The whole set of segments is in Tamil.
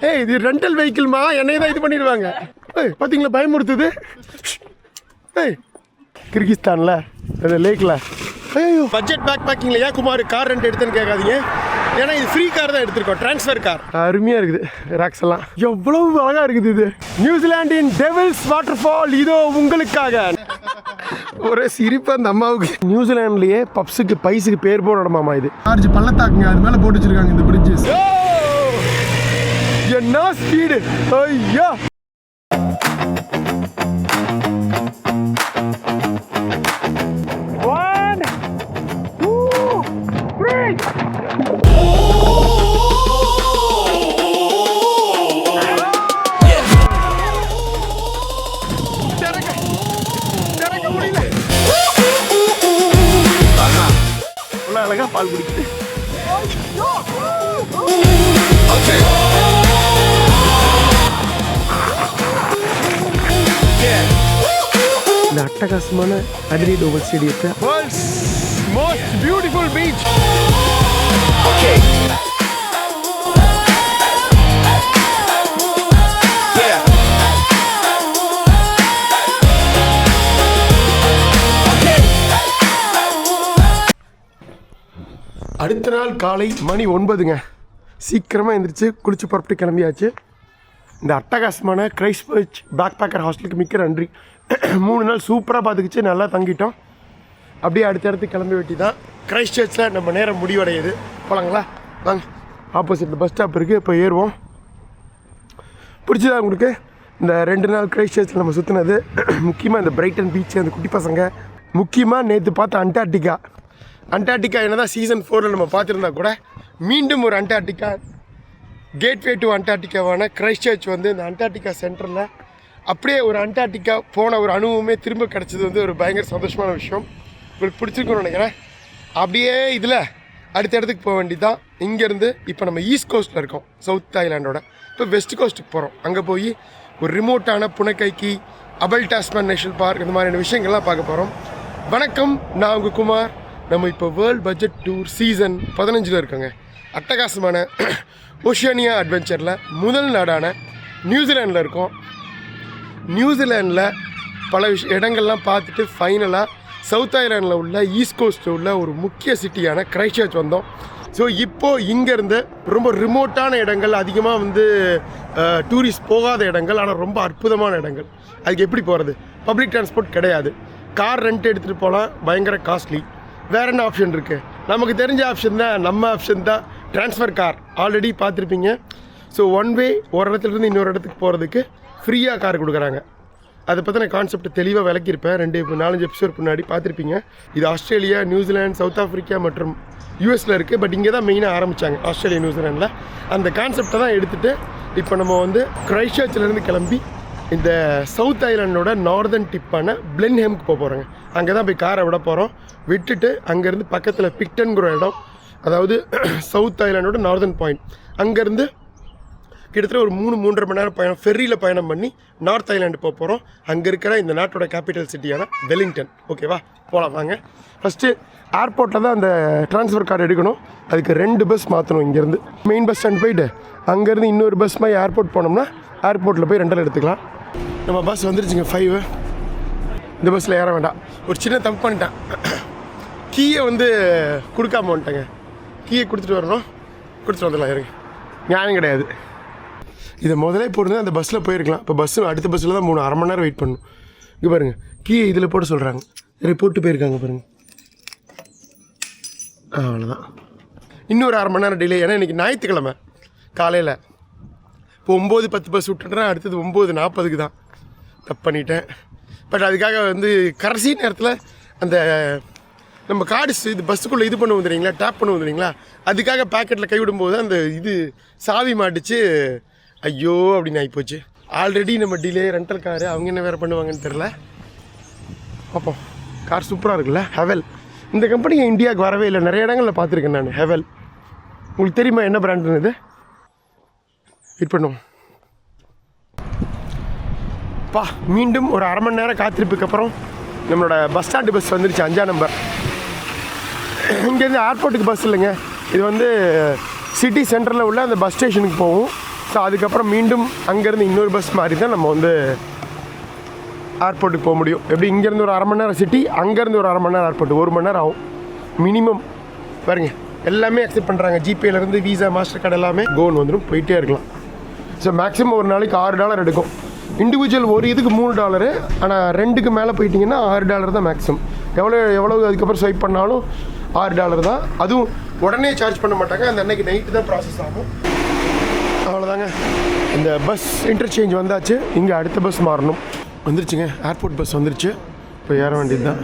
ஏய் இது ரெண்டல் வெஹிக்கிள்மா, என்னைய தான் இது பண்ணிடுவாங்க. ஏய் பார்த்தீங்களா பயமுறுத்துது. ஏய் கிர்கிஸ்தானில் அந்த லேக்கில் ஐயோ பட்ஜெட் பேக் பேக்கிங்கில் ஏன் குமார் கார் ரெண்ட் எடுத்துன்னு கேட்காதீங்க. ஏன்னா இது ஃப்ரீ கார் தான் எடுத்திருக்கோம், ட்ரான்ஸ்ஃபர் கார். அருமையாக இருக்குது ராக்ஸ் எல்லாம், எவ்வளவு அழகாக இருக்குது. இது நியூசிலாண்டின் டெவில்ஸ் வாட்டர் ஃபால் இதோ உங்களுக்காக. ஒரே சிரிப்பு அந்த அம்மாவுக்கு. நியூசிலாண்ட்லேயே பப்ஸுக்கு பைஸுக்கு பேர் போன இடமாமா இது. சார்ஜ் பள்ளத்தாக்குங்க, அது மேலே போட்டு வச்சிருக்காங்க இந்த பிரிட்ஜஸ். என்ன ஸ்பீடு ஐயா. அழகா பால் குடிக்குது. இந்த அட்டகாசமான அட்ரிட் ஓவல் ஸ்டேடியத்தை வேர்ல்ட்ஸ் மோஸ்ட் பியூட்டிஃபுல் பீச். அடுத்த நாள் காலை மணி 9ங்க. சீக்கிரமாக எழுந்திரிச்சு குளிச்சு புறப்பட்டு கிளம்பியாச்சு. இந்த அட்டகாசமான கிரைஸ்ட்சர்ச் பேக் பேக்கர் ஹாஸ்டலுக்கு மிக்க நன்றி. 3 நாள் சூப்பராக பார்த்துக்கிச்சு, நல்லா தங்கிட்டோம். அப்படியே அடுத்த இடத்துக்கு கிளம்பி வெட்டி தான் கிரைஸ்ட்சர்ச்சில் நம்ம நேரம் முடிவடையுது. போகலாங்களா வாங்க. ஆப்போசிட்டில் பஸ் ஸ்டாப் இருக்குது, இப்போ ஏறுவோம். பிடிச்சதா உங்களுக்கு இந்த 2 நாள் கிரைஸ்ட்சர்ச்சில் நம்ம சுற்றினது? முக்கியமாக இந்த பிரைட்டன் பீச்சு, அந்த குட்டி பசங்க, முக்கியமாக நேற்று பார்த்த அண்டார்டிகா என்னதான் சீசன் 4 நம்ம பார்த்துருந்தா கூட மீண்டும் ஒரு அண்டார்டிகா கேட்வே டு அண்டார்டிகாவான கிரைஸ்ட்சர்ச் வந்து இந்த அண்டார்டிகா சென்டரில் அப்படியே ஒரு அண்டார்டிகா போன ஒரு அனுபவமே திரும்ப கிடச்சது வந்து ஒரு பயங்கர சந்தோஷமான விஷயம். உங்களுக்கு பிடிச்சிருக்குன்னு நினைக்கிறேன். அப்படியே இதில் அடுத்த இடத்துக்கு போக வேண்டியது தான். இங்கேருந்து இப்போ நம்ம ஈஸ்ட் கோஸ்ட்டில் இருக்கோம், சவுத் தாய்லாண்டோட. இப்போ வெஸ்ட் கோஸ்ட்டுக்கு போகிறோம். அங்கே போய் ஒரு ரிமோட்டான புனகைக்கி, அபல் டாஸ்மான் நேஷனல் பார்க், இந்த மாதிரியான விஷயங்கள்லாம் பார்க்க போகிறோம். வணக்கம், நான் உங்கள் குமார். நம்ம இப்போ வேர்ல்ட் பட்ஜெட் டூர் சீசன் 15 இருக்கோங்க. அட்டகாசமான ஓஷியானியா அட்வென்ச்சரில் முதல் நாடான நியூசிலாண்டில் இருக்கோம். நியூசிலாண்டில் பல இடங்கள்லாம் பார்த்துட்டு ஃபைனலாக சவுத் ஐலாண்டில் உள்ள ஈஸ்ட் கோஸ்ட்டில் உள்ள ஒரு முக்கிய சிட்டியான கிரைஸ்ட்சர்ச் வந்தோம். ஸோ இப்போது இங்கேருந்து ரொம்ப ரிமோட்டான இடங்கள், அதிகமாக வந்து டூரிஸ்ட் போகாத இடங்கள், ஆனால் ரொம்ப அற்புதமான இடங்கள். அதுக்கு எப்படி போகிறது? பப்ளிக் டிரான்ஸ்போர்ட் கிடையாது. கார் ரெண்ட் எடுத்துகிட்டு போகலாம், பயங்கர காஸ்ட்லி. வேறு என்ன ஆப்ஷன் இருக்குது? நமக்கு தெரிஞ்ச ஆப்ஷன் தான், நம்ம ஆப்ஷன் தான் ட்ரான்ஸ்ஃபர் கார். ஆல்ரெடி பார்த்துருப்பீங்க. ஸோ ஒன் வே ஒரு இடத்துலேருந்து இன்னொரு இடத்துக்கு போகிறதுக்கு ஃப்ரீயாக கார் கொடுக்குறாங்க. அதை பற்றின கான்செப்ட் தெளிவாக விளக்கியிருப்பேன் 4-5 எபிசோட் முன்னாடி பார்த்துருப்பீங்க. இது ஆஸ்திரேலியா, நியூசிலாந்து, சவுத் ஆஃப்ரிக்கா மற்றும் யூஎஸில் இருக்குது. பட் இங்கே தான் மெயினாக ஆரம்பித்தாங்க, ஆஸ்திரேலியா நியூசிலாண்டில். அந்த கான்செப்டை தான் எடுத்துகிட்டு இப்போ நம்ம வந்து கிரைஸ்ட்சர்ச்சிலேருந்து கிளம்பி இந்த சவுத் ஐலாண்டோட நார்தன் டிப்பான பிளென்ஹெம்க்கு போக போகிறோங்க. அங்கே தான் போய் காரை விட போகிறோம். விட்டுட்டு அங்கேருந்து பக்கத்தில் பிக்டன்கிற இடம், அதாவது சவுத் ஐலாண்டோட நார்தன் பாயிண்ட், அங்கேருந்து கிட்டத்தட்ட ஒரு 3-3.5 மணி நேரம் பயணம், ஃபெர்ரியில் பயணம் பண்ணி நார்த் ஐலாண்டு போக போகிறோம். அங்கே இருக்கிற இந்த நாட்டோட கேபிட்டல் சிட்டியான வெலிங்டன். ஓகேவா, போகலாம் வாங்க. ஃபஸ்ட்டு ஏர்போர்ட்டில் தான் அந்த ட்ரான்ஸ்ஃபர் கார்டு எடுக்கணும். அதுக்கு 2 பஸ் மாற்றணும். இங்கேருந்து மெயின் பஸ் ஸ்டாண்ட் போயிட்டு அங்கேருந்து இன்னொரு பஸ் மாதிரி ஏர்போர்ட் போனோம்னா ஏர்போர்ட்டில் போய் ரெண்டல் எடுத்துக்கலாம். நம்ம பஸ் வந்துருச்சுங்க 5. இந்த பஸ்ஸில் ஏற வேண்டாம். ஒரு சின்ன தப்பு பண்ணிட்டேன். கீயை வந்து கொடுக்காம வந்துட்டேங்க. கீயை கொடுத்துட்டு வரணும், கொடுத்துட்டு வந்துடலாம். இருங்க, நியாயம் கிடையாது. இதை முதலே போட்டு அந்த பஸ்ஸில் போயிருக்கலாம். இப்போ பஸ்ஸு அடுத்த பஸ்ஸில் தான் 3-1/2 மணி நேரம் வெயிட் பண்ணணும். இங்கே பாருங்கள், கீயை இதில் போட்டு சொல்கிறாங்க. சரி, போட்டு போயிருக்காங்க பாருங்கள். அவ்வளோதான். இன்னொரு 1/2 மணி நேரம் டிலே. ஏன்னா இன்றைக்கி ஞாயிற்றுக்கிழமை காலையில். இப்போ 9:10 பஸ் விட்டுட்டேன், அடுத்தது 9:40 தான். தப்பு பண்ணிட்டேன். பட் அதுக்காக வந்து கடைசி நேரத்தில் அந்த நம்ம கார்டு இது பஸ்ஸுக்குள்ளே இது பண்ண வந்துடுறீங்களா, டேப் பண்ண வந்துடுறீங்களா, அதுக்காக பேக்கெட்டில் கைவிடும்போது அந்த இது சாவி மாட்டிச்சு. ஐயோ அப்படின்னு ஆகிப்போச்சு. ஆல்ரெடி நம்ம டிலே, ரெண்டல் காரு, அவங்க என்ன வேறு பண்ணுவாங்கன்னு தெரில. பார்ப்போம். கார் சூப்பராக இருக்குல்ல, ஹெவல். இந்த கம்பெனி இந்தியாவுக்கு வரவே இல்லை, நிறைய இடங்களில் பார்த்துருக்கேன் நான். ஹெவல் உங்களுக்கு தெரியுமா என்ன பிராண்டுன்னு? இது வெயிட் பண்ணுவோம். மீண்டும் ஒரு 1/2 மணி நேரம் காத்திருப்புக்கு அப்புறம் நம்மளோட பஸ் ஸ்டாண்டு பஸ் வந்துருச்சு, 5ஆம் நம்பர். இங்கேருந்து ஏர்போர்ட்டுக்கு பஸ் இல்லைங்க, இது வந்து சிட்டி சென்டரில் உள்ள அந்த பஸ் ஸ்டேஷனுக்கு போகும். ஸோ அதுக்கப்புறம் மீண்டும் அங்கேருந்து இன்னொரு பஸ் மாதிரி தான் நம்ம வந்து ஏர்போர்ட்டுக்கு போக முடியும். எப்படி இங்கேருந்து ஒரு 1/2 மணி நேரம் சிட்டி, அங்கேருந்து ஒரு 1/2 மணி நேரம் ஏர்போர்ட், 1 மணி நேரம் ஆகும் மினிமம். பாருங்க எல்லாமே அக்செப்ட் பண்ணுறாங்க, ஜிபேலேருந்து விசா மாஸ்டர் கார்டு எல்லாமே கோன் வந்துடும், போயிட்டே இருக்கலாம். ஸோ மேக்ஸிமம் ஒரு நாளைக்கு $6 எடுக்கும். இண்டிவிஜுவல் ஒரு இதுக்கு $3, ஆனால் 2க்கு மேலே போயிட்டிங்கன்னா $6 தான் மேக்ஸிமம். எவ்வளோ அதுக்கப்புறம் ஸ்வைப் பண்ணாலும் $6 தான். அதுவும் உடனே சார்ஜ் பண்ண மாட்டாங்க, அந்த அன்னைக்கு நைட்டு தான் ப்ராசஸ் ஆகும். அவ்வளோதாங்க. இந்த பஸ் இன்டர்சேஞ்ச் வந்தாச்சு, இங்கே அடுத்த பஸ் மாறணும். வந்துருச்சுங்க, ஏர்போர்ட் பஸ் வந்துருச்சு, இப்போ ஏற வேண்டியது தான்.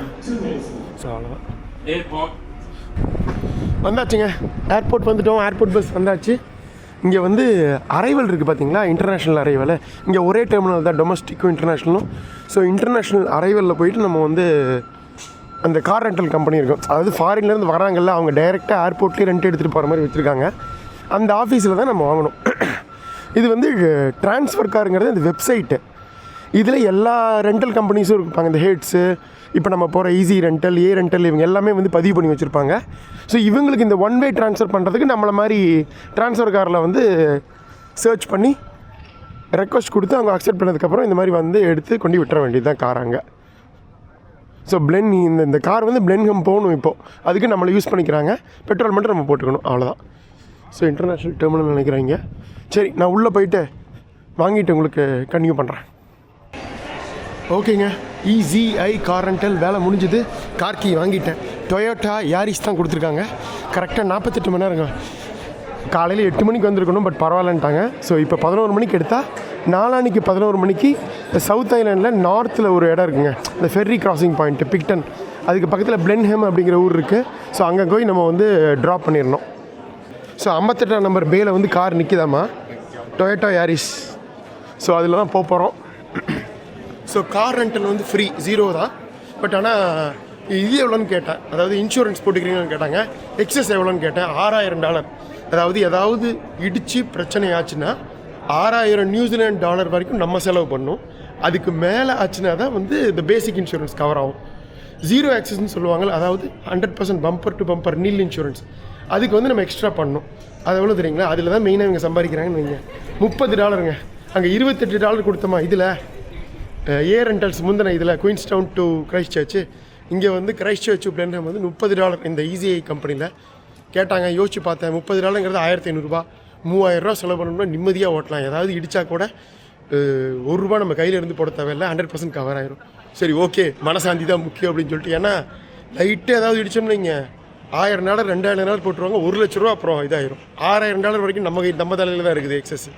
ஸோ அவ்வளோதான், வந்தாச்சுங்க, ஏர்போர்ட் வந்துட்டோம். ஏர்போர்ட் பஸ் வந்தாச்சு. இங்கே வந்து அரைவல் இருக்குது பார்த்தீங்களா, இன்டர்நேஷ்னல் அரைவல். இங்கே ஒரே டெர்மினல் தான், டொமஸ்டிக்கும் இன்டர்நேஷ்னலும். ஸோ இன்டர்நேஷ்னல் அரைவலில் போயிட்டு நம்ம வந்து அந்த கார் ரெண்டல் கம்பெனி இருக்கும், அதாவது ஃபாரின்லேருந்து வராங்கல்ல, அவங்க டைரெக்டாக ஏர்போர்ட்லேயே ரெண்ட் எடுத்துகிட்டு போகிற மாதிரி வச்சுருக்காங்க. அந்த ஆஃபீஸில் தான் நம்ம வாங்கணும். இது வந்து ட்ரான்ஸ்ஃபர் காருங்கிறது இந்த வெப்சைட்டு. இதில் எல்லா ரெண்டல் கம்பெனிஸும் இருப்பாங்க, இந்த ஹெட்ஸு, இப்போ நம்ம போகிற ஈஸி ரெண்டல், ஏ ரெண்டல், இவங்க எல்லாமே வந்து பதிவு பண்ணி வச்சுருப்பாங்க. ஸோ இவங்களுக்கு இந்த ஒன் வே ட்ரான்ஸ்ஃபர் பண்ணுறதுக்கு நம்மளை மாதிரி ட்ரான்ஸ்ஃபர் காரில் வந்து சர்ச் பண்ணி ரெக்வஸ்ட் கொடுத்து அவங்க அக்செப்ட் பண்ணதுக்கப்புறம் இந்த மாதிரி வந்து எடுத்து கொண்டு விட்டுற வேண்டியது தான் காராங்க. ஸோ இந்த கார் வந்து பிளென்ஹம் போகணும் இப்போது, அதுக்கு நம்மளை யூஸ் பண்ணிக்கிறாங்க. பெட்ரோல் மட்டும் நம்ம போட்டுக்கணும், அவ்வளோதான். ஸோ இன்டர்நேஷ்னல் டெர்மினல் நினைக்கிறாங்க. சரி, நான் உள்ளே போயிட்டு வாங்கிட்டு உங்களுக்கு கன்டினியூ பண்ணுறேன். ஓகேங்க, EZI கார் ரெண்டல் வேலை முடிஞ்சுது. கார் கீ வாங்கிட்டேன். டொயோட்டா யாரிஸ் தான் கொடுத்துருக்காங்க. கரெக்டாக 48 மணி நேரங்க. காலையில் 8 மணிக்கு வந்திருக்கணும், பட் பரவாயில்லன்ட்டாங்க. ஸோ இப்போ 11 மணிக்கு எடுத்தால் நாளான்னைக்கு 11 மணிக்கு சவுத் ஐலாண்டில் நார்த்தில் ஒரு இடம் இருக்குங்க, இந்த ஃபெர்ரி கிராசிங் பாயிண்ட்டு பிக்டன், அதுக்கு பக்கத்தில் பிளென்ஹம் அப்படிங்கிற ஊர் இருக்குது. ஸோ அங்கே போய் நம்ம வந்து ட்ராப் பண்ணிடணும். ஸோ 58ஆம் நம்பர் பேயில் வந்து கார் நிற்கிதாம்மா, டொயோட்டா யாரிஸ். ஸோ அதில் தான் போகிறோம். ஸோ கார் ரெண்டல் வந்து ஃப்ரீ, 0 தான். பட் ஆனால் இது எவ்வளோன்னு கேட்டேன், அதாவது இன்சூரன்ஸ் போட்டுக்கிறீங்கன்னு கேட்டாங்க. எக்ஸஸ் எவ்வளோன்னு கேட்டேன், $6000. அதாவது ஏதாவது இடித்து பிரச்சனை ஆச்சுன்னா $6000 வரைக்கும் நம்ம செலவு பண்ணணும். அதுக்கு மேலே ஆச்சுன்னா தான் வந்து இந்த பேசிக் இன்சூரன்ஸ் கவர் ஆகும். 0 ஆக்சஸ்ன்னு சொல்லுவாங்க, அதாவது 100% bumper to bumper nil insurance. அதுக்கு வந்து நம்ம எக்ஸ்ட்ரா பண்ணணும். அது எவ்வளோ தெரியுங்களா, அதில் தான் மெயினாக இவங்க சம்பாதிக்கிறாங்கன்னு வைங்க. $30. அங்கே $28 கொடுத்தோமா இதில் ஏ ரெண்டல்ஸ் முந்தின இதில் Queenstown to Christchurch. இங்கே வந்து கிரைஸ்ட் சர்ச் பிளென்ஹம் வந்து $30 இந்த EZI கம்பெனியில் கேட்டாங்க. யோசிச்சு பார்த்தேன், $30ங்கிறது $1500, $3000 செலவு பண்ணணும்னா நிம்மதியாக ஓட்டலாம். ஏதாவது இடித்தா கூட ₹1 நம்ம கையில் இருந்து போட தேவையில்லை, 100% கவர் ஆயிரும். சரி ஓகே, மனசாந்தி தான் முக்கியம் அப்படின்னு சொல்லிட்டு, ஏன்னா லைட்டு ஏதாவது இடிச்சோம்னா இங்கே $1000 $2000 போட்டுருவாங்க, $1,00,000 அப்புறம் இதாயிரும். $6000 வரைக்கும் நம்ம தலையில் தான் இருக்குது எக்ஸஸ்.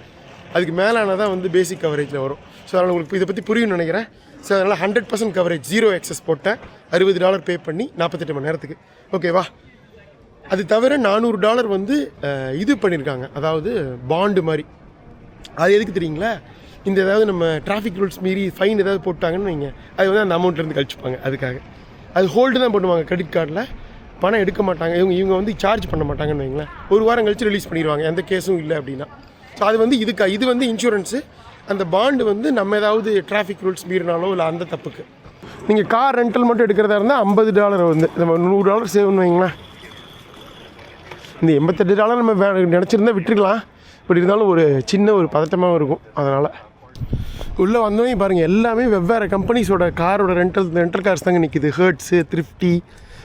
அதுக்கு மேலான தான் வந்து பேசிக் கவரேஜில் வரும். ஸோ அதனால் உங்களுக்கு இதை பற்றி புரியும்னு நினைக்கிறேன். ஸோ அதனால் 100% கவரேஜ், 0 எக்ஸஸ் போட்டேன். $60 பே பண்ணி 48 மணி நேரத்துக்கு. ஓகேவா? அது தவிர $400 வந்து இது பண்ணியிருக்காங்க, அதாவது பாண்டு மாதிரி. அது எதுக்கு தெரியுங்களா, இந்த ஏதாவது நம்ம டிராஃபிக் ரூல்ஸ் மீறி ஃபைன் ஏதாவது போட்டாங்கன்னு வைங்க, அது வந்து அந்த அமௌண்ட்லேருந்து கழிச்சுப்பாங்க. அதுக்காக அது ஹோல்டு தான் பண்ணுவாங்க. கிரெடிட் கார்டில் பணம் எடுக்க மாட்டாங்க இவங்க வந்து சார்ஜ் பண்ண மாட்டாங்கன்னு வைங்களேன். 1 வாரம் கழிச்சு ரிலீஸ் பண்ணிடுவாங்க, எந்த கேஸும் இல்லை அப்படின்னா. ஸோ அது வந்து இது வந்து இன்சூரன்ஸு. அந்த பாண்டு வந்து நம்ம ஏதாவது டிராஃபிக் ரூல்ஸ் மீறினாலோ இல்லை அந்த தப்புக்கு. நீங்கள் கார் ரெண்டல் மட்டும் எடுக்கிறதா இருந்தால் $50 வந்து நம்ம $100 சேவ்னு வைங்களேன். இந்த $88 நம்ம நினச்சிருந்தா விட்டுருக்கலாம். பட் இருந்தாலும் ஒரு சின்ன ஒரு பதட்டமாகவும் இருக்கும். அதனால் உள்ளே வந்தோடனே பாருங்கள், எல்லாமே வெவ்வேறு கம்பெனிஸோட காரோட ரெண்டல் கார்ஸ் தாங்க நிற்கிது. ஹெர்ட்ஸு, த்ரிஃப்டி,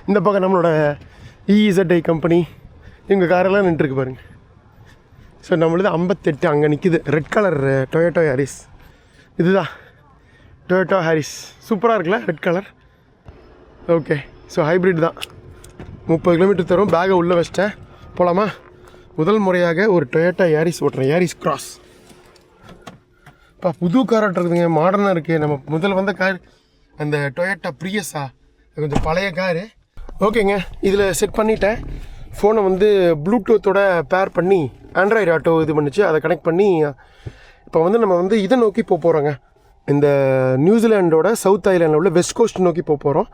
இந்த பக்கம் நம்மளோட EZI கம்பெனி, இவங்க காரெல்லாம் நின்றுருக்கு பாருங்கள். ஸோ நம்மளது 58 அங்கே நிற்கிது, ரெட் கலர் டொயோட்டோ ஹாரிஸ். இதுதான் டொயோட்டோ ஹாரிஸ், சூப்பராக இருக்குல்ல red colour. Okay, so hybrid தான். 30 கிலோமீட்டர் தரும். பேக்கை உள்ளே வச்சிட்டேன், போகலாமா? முதல் முறையாக ஒரு டொயோட்டோ யாரிஸ் ஓட்டுறேன், யாரிஸ் கிராஸ். இப்போ புது காராக இருக்குதுங்க, மாடர்னாக இருக்குது. நம்ம முதல் வந்த கார் அந்த டொயோட்டா ப்ரியஸா, கொஞ்சம் பழைய காரு. ஓகேங்க, இதில் செட் பண்ணிட்டேன். ஃபோனை வந்து ப்ளூடூத்தோட பேர் பண்ணி ஆண்ட்ராய்டு ஆட்டோ இது பண்ணிச்சு, அதை கனெக்ட் பண்ணி இப்போ வந்து நம்ம வந்து இதை நோக்கி போகிறோங்க. இந்த நியூசிலாண்டோட சவுத் ஐலாண்டில் உள்ள வெஸ்ட் கோஸ்ட் நோக்கி போகிறோம்.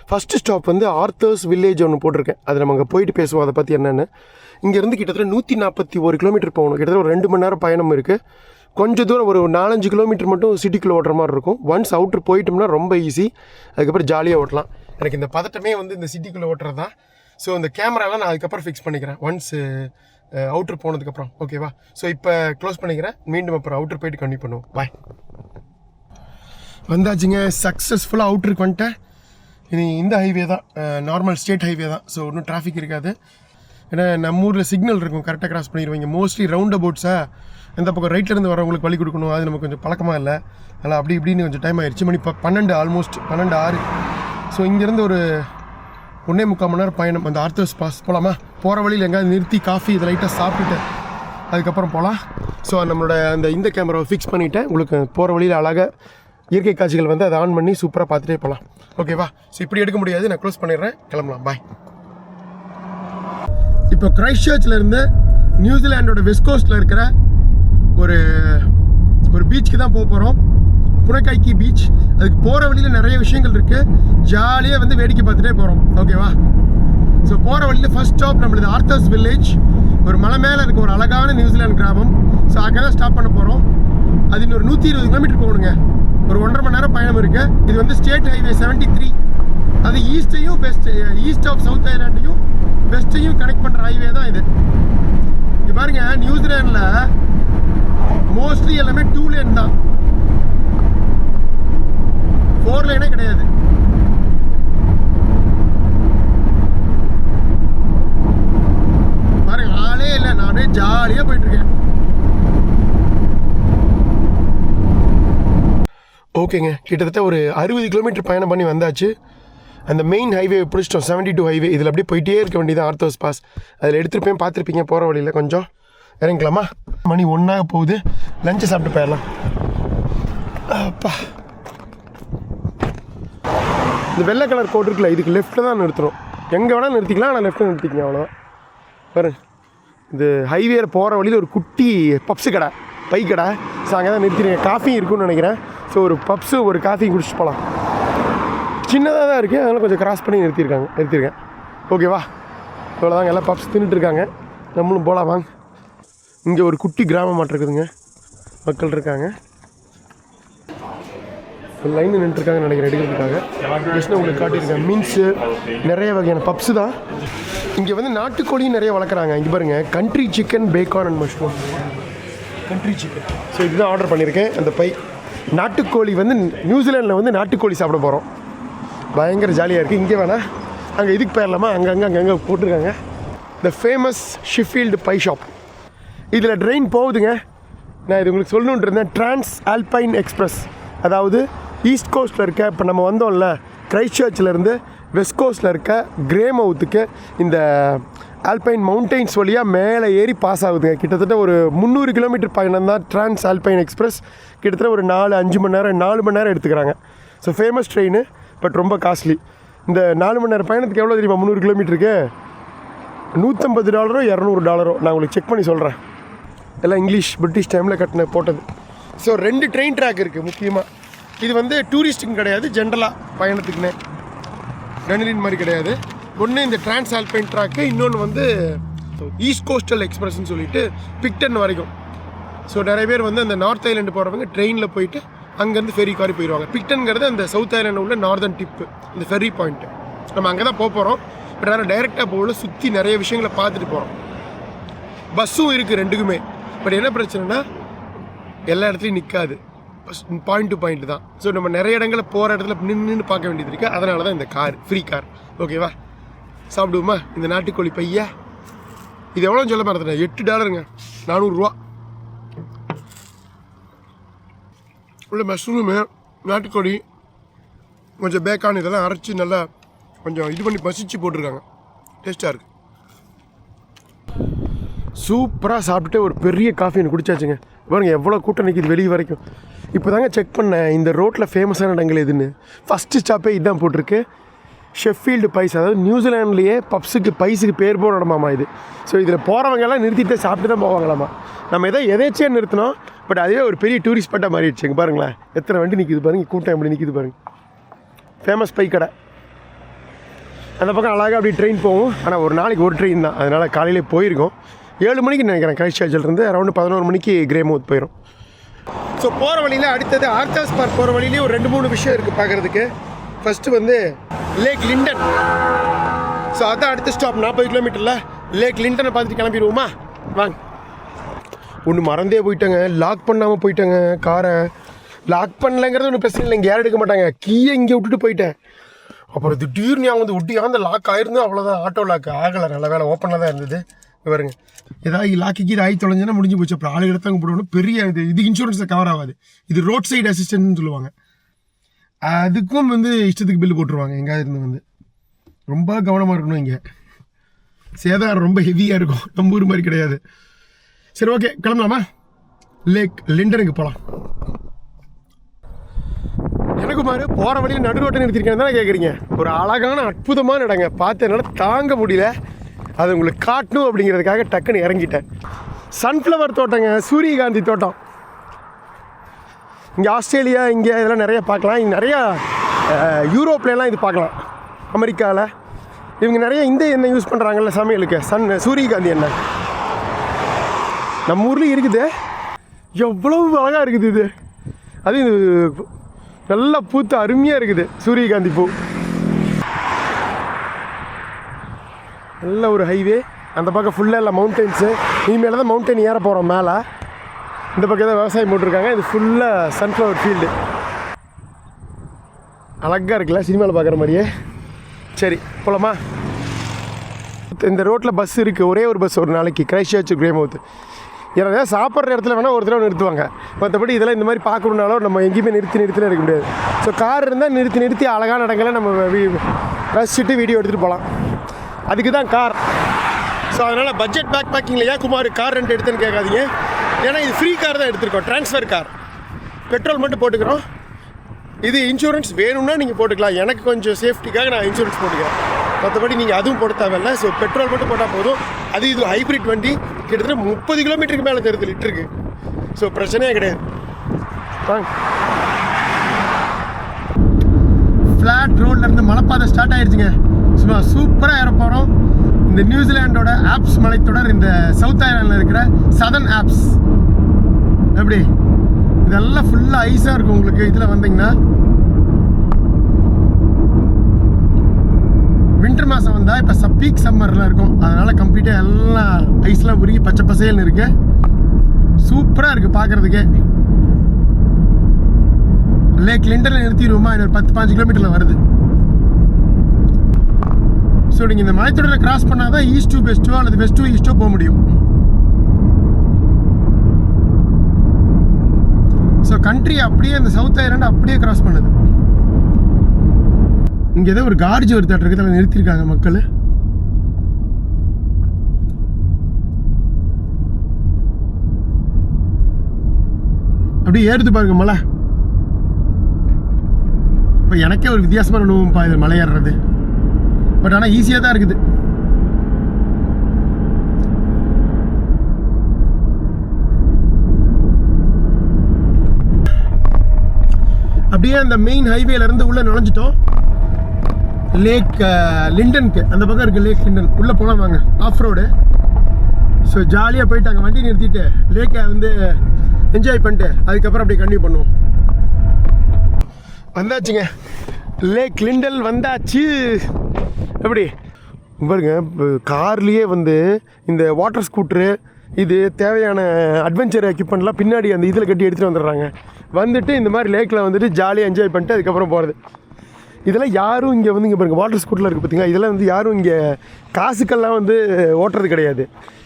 ஃபஸ்ட்டு ஸ்டாப் வந்து ஆர்த்தர்ஸ் வில்லேஜ் ஒன்று போட்டிருக்கேன், அது நம்ம அங்கே போயிட்டு பேசுவோம் அதை பற்றி என்னென்னு. இங்கேருந்து கிட்டத்தட்ட 141 கிலோமீட்டர் போகணும். கிட்டத்தட்ட ஒரு 2 மணி நேரம் பயணம் இருக்குது. கொஞ்சம் தூரம் ஒரு 4-5 கிலோமீட்டர் மட்டும் சிட்டிக்குள்ளே ஓட்டுற மாதிரி இருக்கும். ஒன்ஸ் அவுட்ரு போயிட்டோம்னா ரொம்ப ஈஸி, அதுக்கப்புறம் ஜாலியாக ஓட்டலாம். எனக்கு இந்த பதட்டமே வந்து இந்த சிட்டிக்குள்ளே ஓட்டுறது தான். ஸோ இந்த கேமராலாம் நான் அதுக்கப்புறம் ஃபிக்ஸ் பண்ணிக்கிறேன். ஒன்ஸ் அவுட்டர் போனதுக்கப்புறம். ஓகேவா? ஸோ இப்போ க்ளோஸ் பண்ணிக்கிறேன். மீண்டும் அப்புறம் அவுட்டர் போயிட்டு கண்டினியூ பண்ணுவோம். பாய். வந்தாச்சுங்க, சக்ஸஸ்ஃபுல்லாக அவுட்டருக்கு வந்துட்டேன். இனி இந்த ஹைவே தான், நார்மல் ஸ்டேட் ஹைவே தான். ஸோ ஒன்றும் டிராஃபிக் இருக்காது. ஏன்னா நம்ம ஊரில் சிக்னல் இருக்கும், கரெக்டாக கிராஸ் பண்ணிடுவீங்க. மோஸ்ட்லி ரவுண்ட் அபவுட்ஸாக இந்த பக்கம் ரைட்லேருந்து வரவங்களுக்கு வழி கொடுக்கணும், அது நமக்கு கொஞ்சம் பழக்கமாக இல்லை. அதனால் அப்படி இப்படின்னு கொஞ்சம் டைம் ஆயிடுச்சு. மணி 12, ஆல்மோஸ்ட் 12:06. ஸோ இங்கேருந்து ஒரு 1.25 மணி நேரம் பயணம். அந்த ஆர்த்தர்ஸ் பாஸ் போகலாமா? போகிற வழியில் எங்கேயாவது நிறுத்தி காஃபி இதை லைட்டாக சாப்பிட்டுட்டு அதுக்கப்புறம் போகலாம். ஸோ நம்மளோட இந்த கேமராவை ஃபிக்ஸ் பண்ணிவிட்டேன். உங்களுக்கு போகிற வழியில் அழகாக இயற்கை காட்சிகள் வந்து அதை ஆன் பண்ணி சூப்பராக பார்த்துட்டே போகலாம். ஓகேவா? ஸோ இப்படி எடுக்க முடியாது, நான் க்ளோஸ் பண்ணிடுறேன். கிளம்பலாம். பாய். இப்போ கிரைஸ்ட் சர்ச்லேருந்து நியூசிலாண்டோட வெஸ்ட் கோஸ்ட்டில் இருக்கிற ஒரு பீச்சுக்கு தான் போக போகிறோம். புனகைக்கி பீச். அதுக்கு போகிற வழியில் நிறைய விஷயங்கள் இருக்குது. ஜாலியாக வந்து வேடிக்கை பார்த்துட்டே போகிறோம். ஓகேவா? ஸோ போகிற வழியில் ஃபர்ஸ்ட் ஸ்டாப் நம்மளது ஆர்த்தர்ஸ் வில்லேஜ். ஒரு மலை மேலே இருக்க ஒரு அழகான நியூசிலாந்து கிராமம். ஸோ அங்கே தான் ஸ்டாப் பண்ண போகிறோம். அது இன்னொரு 120 கிலோமீட்டர் போகணுங்க. ஒரு 1.5 மணி நேரம் பயணம் இருக்குது. இது வந்து ஸ்டேட் ஹைவே 73. அது ஈஸ்ட்டையும் ஈஸ்ட் ஆஃப் சவுத் ஐலாண்டையும் வெஸ்ட்டையும் கனெக்ட் பண்ணுற ஹைவே தான் இது. இது பாருங்க, நியூசிலாண்டில் மோஸ்ட்லி எல்லாமே 2 லேன் தான், 4 லேனே கிடையாது. பாருங்க, ஆளே இல்லை. நான் அப்படியே ஜாலியாக போயிட்டு இருக்கேன். ஓகேங்க, கிட்டத்தட்ட ஒரு 60 கிலோமீட்டர் பயணம் பண்ணி வந்தாச்சு. அந்த மெயின் ஹைவே பிடிச்சிட்டோம், 72 ஹைவே. இதில் அப்படியே போயிட்டே இருக்க வேண்டியது ஆர்த்தர்ஸ் பாஸ். அதில் எடுத்துகிட்டு பார்த்துருப்பீங்க போகிற வழியில். கொஞ்சம் இறங்கிக்கலாமா? மணி 1 போகுது. லஞ்சை சாப்பிட்டு போயிடலாம். அப்பா, இந்த வெள்ளை கலர் கோட் இருக்குல்ல, இதுக்கு லெஃப்ட்டில் தான் நிறுத்தணும். எங்கே வேணால் நிறுத்திக்கலாம், ஆனால் லெஃப்ட்டில் நிறுத்திக்கலாம், அவ்வளோதான். பாரு, இந்த ஹைவேயில் போகிற வழியில் ஒரு குட்டி பப்ஸு கடை, பை கடை. ஸோ அங்கே தான் நிறுத்திருக்கேன். காஃபி இருக்குன்னு நினைக்கிறேன். ஸோ ஒரு பப்ஸு ஒரு காஃபி குடிச்சிட்டு போகலாம். சின்னதாக தான் இருக்குது, அதனால் கொஞ்சம் கிராஸ் பண்ணி நிறுத்தியிருக்கேன். ஓகேவா? இவ்வளோதாங்க, எல்லாம் பப்ஸ் தின்னுட்டுருக்காங்க. நம்மளும் போகலாம் வாங்க. இங்கே ஒரு குட்டி கிராமம் மாட்டம் இருக்குதுங்க, மக்கள் இருக்காங்க. லைன் நின்றுருக்காங்கன்னு நினைக்கிறேன் எடுக்கிறதுக்காக. ஜஸ்ட் உங்களுக்கு காட்டியிருக்கேன். மீன்ஸு நிறைய வகையான பப்ஸு தான். இங்கே வந்து நாட்டுக்கோழியும் நிறைய வளர்க்குறாங்க. இங்கே பாருங்கள், country chicken, Bacon and mushroom. Country chicken. So இதுதான் ஆர்டர் பண்ணியிருக்கேன். அந்த பை நாட்டுக்கோழி வந்து நியூசிலாண்டில் வந்து நாட்டுக்கோழி சாப்பிட போகிறோம். பயங்கர ஜாலியாக இருக்குது. இங்கே வேணால் அங்கே இதுக்கு போயிடலாமா? அங்கங்கே போட்டிருக்காங்க. The famous Sheffield pie shop. இதில் ட்ரெயின் போகுதுங்க. நான் இது உங்களுக்கு சொல்லணுன்ட்டு இருந்தேன். Trans Alpine Express. அதாவது ஈஸ்ட் கோஸ்ட்டில் இருக்க, இப்போ நம்ம வந்தோம்ல கிரைஸ்ட் சர்ச்சிலேருந்து வெஸ்ட் கோஸ்ட்டில் இருக்க கிரேமவுத்துக்கு இந்த ஆல்பைன் மவுண்டெயின்ஸ் வழியாக மேலே ஏறி பாஸ் ஆகுதுங்க. கிட்டத்தட்ட ஒரு 300 கிலோமீட்டர் பயணம் தான் டிரான்ஸ் ஆல்பைன் எக்ஸ்பிரஸ். கிட்டத்தட்ட ஒரு 4 மணி நேரம் எடுத்துக்கிறாங்க. ஸோ ஃபேமஸ் ட்ரெயின், பட் ரொம்ப காஸ்ட்லி. இந்த 4 மணி நேரம் பயணத்துக்கு எவ்வளோ தெரியுமா? 300 கிலோமீட்டருக்கு $150 $200. நான் உங்களுக்கு செக் பண்ணி சொல்கிறேன். எல்லாம் இங்கிலீஷ், பிரிட்டிஷ் டைமில் போட்டது. ஸோ 2 ட்ரெயின் ட்ராக் இருக்குது முக்கியமாக. இது வந்து டூரிஸ்ட்டுக்கு கிடையாது, ஜென்ரலாக பயணத்துக்குன்னே. கணிலின் மாதிரி கிடையாது. ஒன்று இந்த டிரான்ஸ் ஆல்பைன் ட்ராக்கு, இன்னொன்று வந்து ஈஸ்ட் கோஸ்டல் எக்ஸ்பிரஸ்ன்னு சொல்லிட்டு பிக்டன் வரைக்கும். ஸோ நிறைய பேர் வந்து அந்த நார்த் ஐலாண்டு போகிறவங்க ட்ரெயினில் போயிட்டு அங்கேருந்து ஃபெரி காரி போயிடுவாங்க. பிக்டன்கிறது அந்த சவுத் ஐலாண்டு உள்ள நார்தன் டிப்பு, இந்த ஃபெரி பாயிண்ட்டு. நம்ம அங்கே தான் போகிறோம். பட் ஆனால் டைரெக்டாக போகல, சுற்றி நிறைய விஷயங்களை பார்த்துட்டு போகிறோம். பஸ்ஸும் இருக்குது 2க்குமே. பட் என்ன பிரச்சனைனா எல்லா இடத்துலையும் நிற்காது, பாயிண்ட் டு பாயிண்ட் தான். ஸோ நம்ம நிறைய இடங்களில் போகிற இடத்துல நின்று பார்க்க வேண்டியது இருக்குது. அதனால தான் இந்த கார், ஃப்ரீ கார். ஓகேவா? சாப்பிடுவோமா இந்த நாட்டுக்கோழி பையா? இது எவ்வளோன்னு சொல்ல மறந்துட்டேன். $8, $400. உள்ள மஷ்ரூமு, நாட்டுக்கோழி, கொஞ்சம் பேக்கான் இதெல்லாம் அரைச்சி நல்லா கொஞ்சம் இது பண்ணி பசிச்சு போட்டிருக்காங்க. டேஸ்ட்டாக இருக்குது. சூப்பராக சாப்பிட்டுட்டு ஒரு பெரிய காஃபி எனக்கு குடிச்சாச்சுங்க. பாருங்கள் எவ்வளோ கூட்டம் நிற்கிது வெளியே வரைக்கும். இப்போ தாங்க செக் பண்ணேன் இந்த ரோட்டில் ஃபேமஸான இடங்கள் எதுன்னு. ஃபஸ்ட்டு ஸ்டாப்பே இதுதான் போட்டிருக்கு, ஷெஃபீல்டு பைஸ். அதாவது நியூசிலாண்ட்லேயே பப்ஸுக்கு பைஸுக்கு பேர் போகிற இடமாமா இது. ஸோ இதில் போகிறவங்கெல்லாம் நிறுத்திட்டு சாப்பிட்டு தான் போவாங்களாமா. நம்ம எதேச்சியாக நிறுத்தினோம், பட் அதுவே ஒரு பெரிய டூரிஸ்ட் ஸ்பாட்டாக மாறிடுச்சுங்க. பாருங்களேன் எத்தனை வண்டி நிற்கிது பாருங்கள், கூட்டம் எப்படி நிற்கிது பாருங்கள். ஃபேமஸ் பை கடை. அந்த பக்கம் அழகாக அப்படி ட்ரெயின் போகும். ஆனால் ஒரு நாளைக்கு ஒரு ட்ரெயின் தான், அதனால் காலையிலே போயிருக்கோம். 7 மணிக்கு நினைக்கிறேன் கிரைஸ்ட் சர்ச்சிலேருந்து. அரௌண்டு 11 மணிக்கு கிரேமவுத் போயிடும். ஸோ போகிற வழியில் அடுத்தது ஆர்த்தர்ஸ் பார்க் போகிற வழியிலே ஒரு 2-3 விஷயம் இருக்குது பார்க்குறதுக்கு. ஃபஸ்ட்டு வந்து லேக் லிண்டன். ஸோ அதான் அடுத்த ஸ்டாப் 40 கிலோமீட்டரில் லேக் லிண்டனை பார்த்துட்டு கிளம்பிடுவோமா? வாங்க. ஒன்று மறந்தே போயிட்டாங்க, லாக் பண்ணாமல் போயிட்டாங்க காரை. லாக் பண்ணலைங்கிறது ஒன்றும் பிரச்சனை இல்லை, இங்கே யாரும் எடுக்க மாட்டாங்க. கீயை இங்கே விட்டுட்டு போயிட்டேன். அப்புறம் திடீர்னு அவங்க வந்து ஒட்டியாக அந்த லாக் ஆயிருந்து, அவ்வளோதான். ஆட்டோ லாக் ஆகலை, நல்ல வேலை ஓப்பனில் தான் இருந்தது. பாருங்க, ஏதாவது லாக்கு கீது ஆகி தொலைஞ்சுன்னா முடிஞ்சு போச்சு. அப்புறம் ஆளு எடுத்தாங்க போடணும். பெரிய இது இன்சூரன்ஸில் கவர் ஆகாது. இது ரோட் சைடு அசிஸ்டன்ட்னு சொல்லுவாங்க. அதுக்கும் வந்து இஷ்டத்துக்கு பில்லு போட்டுருவாங்க. எங்கேயாவது இருந்து வந்து ரொம்ப கவனமாக இருக்கணும். இங்கே சேதாரம் ரொம்ப ஹெவியாக இருக்கும், நம்ம ஊர் மாதிரி கிடையாது. சரி, ஓகே, கிளம்பலாமா? லேக் லிண்டனுக்கு போகலாம். எனக்கு மாதிரி போகிற வழியில் நடு ரோட்டை நிறுத்திருக்கேன்னு தானே கேட்குறீங்க. ஒரு அழகான அற்புதமான இடங்க, பார்த்து என்னால் தாங்க முடியல. அதை உங்களுக்கு காட்டணும் அப்படிங்கிறதுக்காக டக்குன்னு இறங்கிட்டேன். சன்ஃப்ளவர் தோட்டங்க, சூரியகாந்தி தோட்டம். இங்கே ஆஸ்திரேலியா இங்கே இதெல்லாம் நிறைய பார்க்கலாம். இங்கே நிறையா யூரோப்லாம் இது பார்க்கலாம். அமெரிக்காவில் இவங்க நிறைய இந்த எண்ணெய் யூஸ் பண்ணுறாங்கல்ல சமையலுக்கு, சூரியகாந்தி எண்ணெய். நம்ம ஊர்லேயும் இருக்குது. எவ்வளவு அழகாக இருக்குது இது. அது இது நல்லா பூத்து அருமையாக இருக்குது சூரியகாந்தி பூ. நல்ல ஒரு ஹைவே. அந்த பக்கம் ஃபுல்லாக இல்லை மவுண்டெயின்ஸு. இனிமேல் தான் மவுண்டைன் ஏற போகிறோம் மேலே. இந்த பக்கம் தான் விவசாயம் போட்டிருக்காங்க. இது ஃபுல்லாக சன்ஃப்ளவர் ஃபீல்டு. அழகாக இருக்குல்ல, சினிமாவில் பார்க்குற மாதிரியே. சரி, போகலாமா? இந்த ரோட்டில் பஸ் இருக்குது, ஒரே ஒரு பஸ் ஒரு நாளைக்கு, கிரைஸ்ட்சர்ச் கிரேமவுத். ஏன்னா சாப்பிட்ற இடத்துல வேணால் ஒரு தடவை நிறுத்துவாங்க. மற்றபடி இதெல்லாம் இந்த மாதிரி பார்க்கணுன்னாலும் நம்ம எங்கேயுமே நிறுத்தி இருக்க முடியாது. ஸோ கார் இருந்தால் நிறுத்தி அழகான இடங்களை நம்ம ரசிச்சுட்டு வீடியோ எடுத்துகிட்டு போகலாம். அதுக்கு தான் கார். ஸோ அதனால் பட்ஜெட் பேக் பேக்கிங்கில் ஏன் குமார் கார் ரெண்ட் எடுத்துன்னு கேட்காதீங்க. ஏன்னா இது ஃப்ரீ கார் தான் எடுத்துருக்கோம், ட்ரான்ஸ்ஃபர் கார். பெட்ரோல் மட்டும் போட்டுக்கிறோம். இது இன்சூரன்ஸ் வேணும்னா நீங்கள் போட்டுக்கலாம். எனக்கு கொஞ்சம் சேஃப்டிக்காக நான் இன்சூரன்ஸ் போட்டுக்கிறேன். மற்றபடி நீங்கள் அதுவும் போட தேவையில்லை. ஸோ பெட்ரோல் மட்டும் போட்டால் போதும். அது இது ஹைப்ரிட் வண்டி, கிட்டத்தட்ட 30 கிலோமீட்டருக்கு மேலே தருது லிட்டருக்கு. ஸோ பிரச்சனையே கிடையாது. வாங்க. ஃப்ளாட் ரோட்லேருந்து மலைப்பாதை ஸ்டார்ட் ஆகிடுச்சுங்க. சும்மா சூப்பராக ஏற போகிறோம். இந்த நியூசிலாண்டோட ஆப்ஸ் மலைத்தொடர், இந்த சவுத் ஐலாண்டில் இருக்கிற சதர்ன் ஆப்ஸ். எப்படி இதெல்லாம் ஃபுல்லாக ஐஸாக இருக்கும் உங்களுக்கு இதில் வந்தீங்கன்னா. வின்டர் மாதம் வந்தால் இப்போ பீக் சம்மரில் இருக்கும். அதனால் கம்ப்ளீட்டாக எல்லாம் ஐஸ்லாம் உருகி பச்சை பசேல்னு இருக்கு. சூப்பராக இருக்குது பார்க்குறதுக்கே. லேக் லிண்டனில் நிறுத்திடுவோமா? இன்னொரு 10-15 கிலோமீட்டரில் வருது. ஸோ நீங்கள் இந்த மலைத்தொடரை கிராஸ் பண்ணால் தான் ஈஸ்ட் டு வெஸ்ட்டோ அல்லது வெஸ்ட் டு ஈஸ்ட்டோ போக முடியும். ஸோ கண்ட்ரி அப்படியே அந்த சவுத் ஐலாண்டு அப்படியே கிராஸ் பண்ணுது. இங்கே ஏதோ ஒரு கார்ஜ் ஒரு தேட்டருக்கு அதில் நிறுத்தியிருக்காங்க மக்கள். அப்படியே ஏறுது பாருங்க மலை. இப்போ எனக்கே ஒரு வித்தியாசமான அனுபவம்ப்பா இது மலை ஏறுறது. பட் ஆனால் ஈஸியாக தான் இருக்குது. அப்படியே அந்த மெயின் ஹைவேலேருந்து உள்ளே நுழைஞ்சிட்டோம். லேக் லிண்டனுக்கு அந்த பக்கம் இருக்குது. லேக் லிண்டன் உள்ளே போகலாம் வாங்க, ஆஃப் ரோடு. ஸோ ஜாலியாக போயிட்டு அங்கே வண்டி நிறுத்திட்டு லேக்கை வந்து என்ஜாய் பண்ணிட்டு அதுக்கப்புறம் அப்படியே கண்டினியூ பண்ணுவோம். வந்தாச்சுங்க, லேக் லிண்டன் வந்தாச்சு. எப்படி பாருங்க, கார்லேயே வந்து இந்த வாட்டர் ஸ்கூட்ரு இது தேவையான அட்வென்ச்சர் எக்யூப்மெண்ட்லாம் பின்னாடி அந்த இதில் கட்டி எடுத்துகிட்டு வந்துடுறாங்க. வந்துட்டு இந்த மாதிரி லேக்கில் வந்துட்டு ஜாலியாக என்ஜாய் பண்ணிட்டு அதுக்கப்புறம் போகிறது. இதெல்லாம் யாரும் இங்கே வந்து இங்கே பாருங்கள் வாட்டர் ஸ்கூட்டரில் இருக்குது பார்த்தீங்களா. இதெல்லாம் வந்து யாரும் இங்கே காசுக்கெல்லாம் வந்து ஓட்டுறது கிடையாது.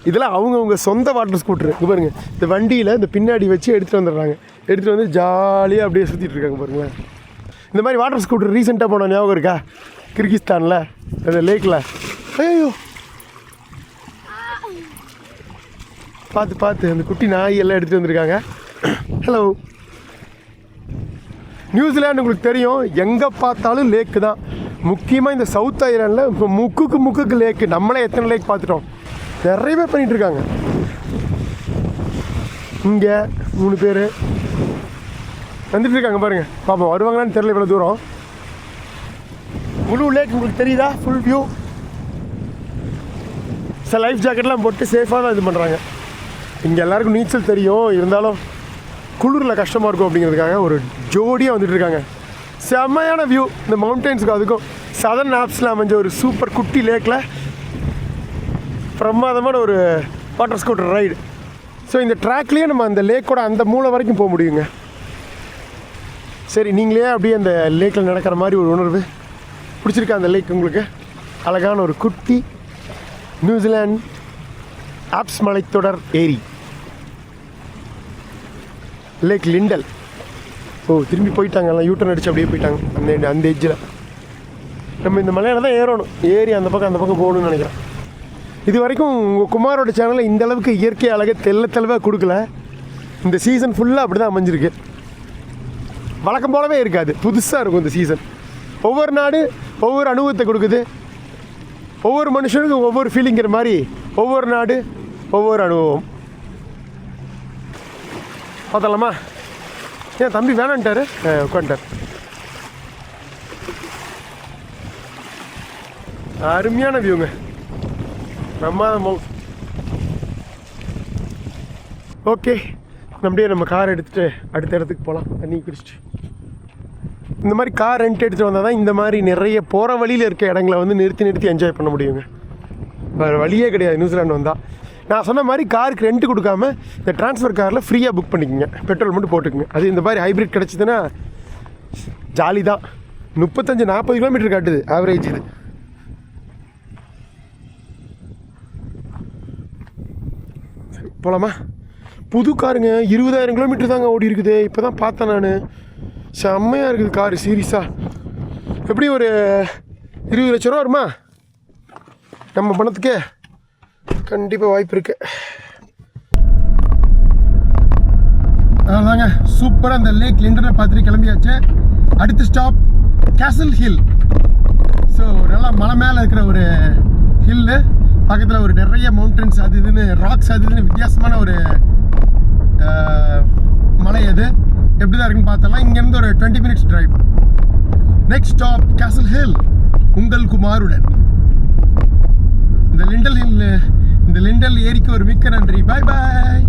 இதெல்லாம் அவங்கவுங்க சொந்த வாட்டர் ஸ்கூட்ரு. இங்கே பாருங்கள், இந்த வண்டியில் இந்த பின்னாடி வச்சு எடுத்துகிட்டு வந்துடுறாங்க. எடுத்துகிட்டு வந்து ஜாலியாக அப்படியே சுற்றிட்டு இருக்காங்க பாருங்களேன். இந்த மாதிரி வாட்டர் ஸ்கூட்டர் ரீசெண்டாக போன ஞாபகம் இருக்கா? கிர்கிஸ்தானில் அந்த லேக்கில். ஐயோ பார்த்து அந்த குட்டி நாய் எல்லாம் எடுத்துகிட்டு வந்திருக்காங்க. ஹலோ. நியூசிலாண்டு உங்களுக்கு தெரியும், எங்கே பார்த்தாலும் லேக்கு தான். முக்கியமாக இந்த சவுத் ஐலாண்டில் இப்போ முக்குக்கு லேக்கு. நம்மளே எத்தனை லேக் பார்த்துட்டோம், நிறைய பேர் பண்ணிகிட்ருக்காங்க. இங்கே 3 பேர் வந்துட்டுருக்காங்க பாருங்கள். பாப்பா வருவாங்களான்னு தெரியல, இவ்வளோ தூரம். முழு லேக் உங்களுக்கு தெரியுதா? Full view. சில லைஃப் ஜாக்கெட்லாம் போட்டு சேஃபாக தான் இது பண்ணுறாங்க. இங்கே எல்லாருக்கும் நீச்சல் தெரியும், இருந்தாலும் குளிரில் கஷ்டமாக இருக்கும் அப்படிங்கிறதுக்காக ஒரு ஜோடியாக வந்துட்டு இருக்காங்க. செம்மையான வியூ. இந்த மவுண்டெயின்ஸுக்கு அதுக்கும் சதர்ன் ஆப்ஸில் அமைஞ்ச ஒரு சூப்பர் குட்டி லேக்கில் பிரமாதமான ஒரு வாட்டர் ஸ்கூட்டர் ரைடு. ஸோ இந்த ட்ராக்லேயே நம்ம அந்த லேக்கோட அந்த மூலை வரைக்கும் போக முடியுங்க. சரி, நீங்களே அப்படியே அந்த லேக்கில் நடக்கிற மாதிரி ஒரு உணர்வு பிடிச்சிருக்கா? அந்த லேக் உங்களுக்கு அழகான ஒரு குட்டி நியூசிலாந்து ஆப்ஸ் மலைத்தொடர் ஏரி, லேக் லிண்டல். திரும்பி போயிட்டாங்க, எல்லாம் யூட்டர்ன் அடிச்சு அப்படியே போயிட்டாங்க அந்த எட்ஜில். நம்ம இந்த மலையில் தான் ஏறணும், ஏறி அந்த பக்கம் போகணும்னு நினைக்கிறேன். இது வரைக்கும் உங்கள் குமாரோட சேனலில் இந்த அளவுக்கு இயற்கை அழகை தெளிவாக கொடுக்கல. இந்த சீசன் ஃபுல்லாக அப்படி தான் அமைஞ்சிருக்கு. வழக்கம் போலவே இருக்காது, புதுசாக இருக்கும் இந்த சீசன். ஒவ்வொரு நாடு ஒவ்வொரு அனுபவத்தை கொடுக்குது, ஒவ்வொரு மனுஷனுக்கும் ஒவ்வொரு ஃபீலிங்கிற மாதிரி ஒவ்வொரு நாடு ஒவ்வொரு அனுபவம். பார்த்தலாமா? ஏன் தம்பி வேணான்ட்டாரு, உட்காந்துட்டார். அருமையான வியூங்க, பிரமாதம். ஓகே, அப்படியே நம்ம கார் எடுத்துகிட்டு அடுத்த இடத்துக்கு போகலாம். தண்ணி குடிச்சிட்டு இந்த மாதிரி கார் ரெண்ட் எடுத்துகிட்டு வந்தால் தான் இந்த மாதிரி நிறைய போகிற வழியில் இருக்க இடங்களை வந்து நிறுத்தி என்ஜாய் பண்ண முடியுங்க. வேறு வழியே கிடையாது நியூசிலாண்டு வந்தால். நான் சொன்ன மாதிரி காருக்கு ரெண்ட் கொடுக்காம இந்த ட்ரான்ஸ்ஃபர் காரில் ஃப்ரீயாக புக் பண்ணிக்கோங்க, பெட்ரோல் மட்டும் போட்டுக்குங்க. அது இந்த மாதிரி ஹைப்ரிட் கிடச்சிதுன்னா ஜாலி தான். 35-40 கிலோமீட்டர் காட்டுது ஆவரேஜ். இது சரி, போகலாமா? புது காருங்க, 20,000 கிலோமீட்டர் தாங்க ஓடி இருக்குது. இப்போ தான் பார்த்தேன் நான். செம்மையாக இருக்குது காரு, சீரியஸாக. எப்படி ஒரு 20 லட்ச ரூபா வருமா நம்ம பணத்துக்கு? கண்டிப்பாக வாய்ப்பு இருக்குது. அதாங்க, சூப்பராக அந்த லேக் லிண்டனை பார்த்துட்டு கிளம்பியாச்சு. அடுத்த ஸ்டாப் கேசல் ஹில். ஸோ நல்லா மலை மேலே இருக்கிற ஒரு ஹில்லு, பக்கத்தில் ஒரு நிறைய மவுண்டன்ஸ், அது இதுன்னு ராக்ஸ், அது இதுன்னு வித்தியாசமான ஒரு மலை. அது எப்படி தான் இருக்குன்னு பார்த்தலாம். இங்கேருந்து ஒரு 20 minutes drive. Next stop Castle Hill, உங்கள் குமாருடன். இந்த லிண்டல் ஏரிக்கு ஒரு மிக்க நன்றி. பாய் பாய்.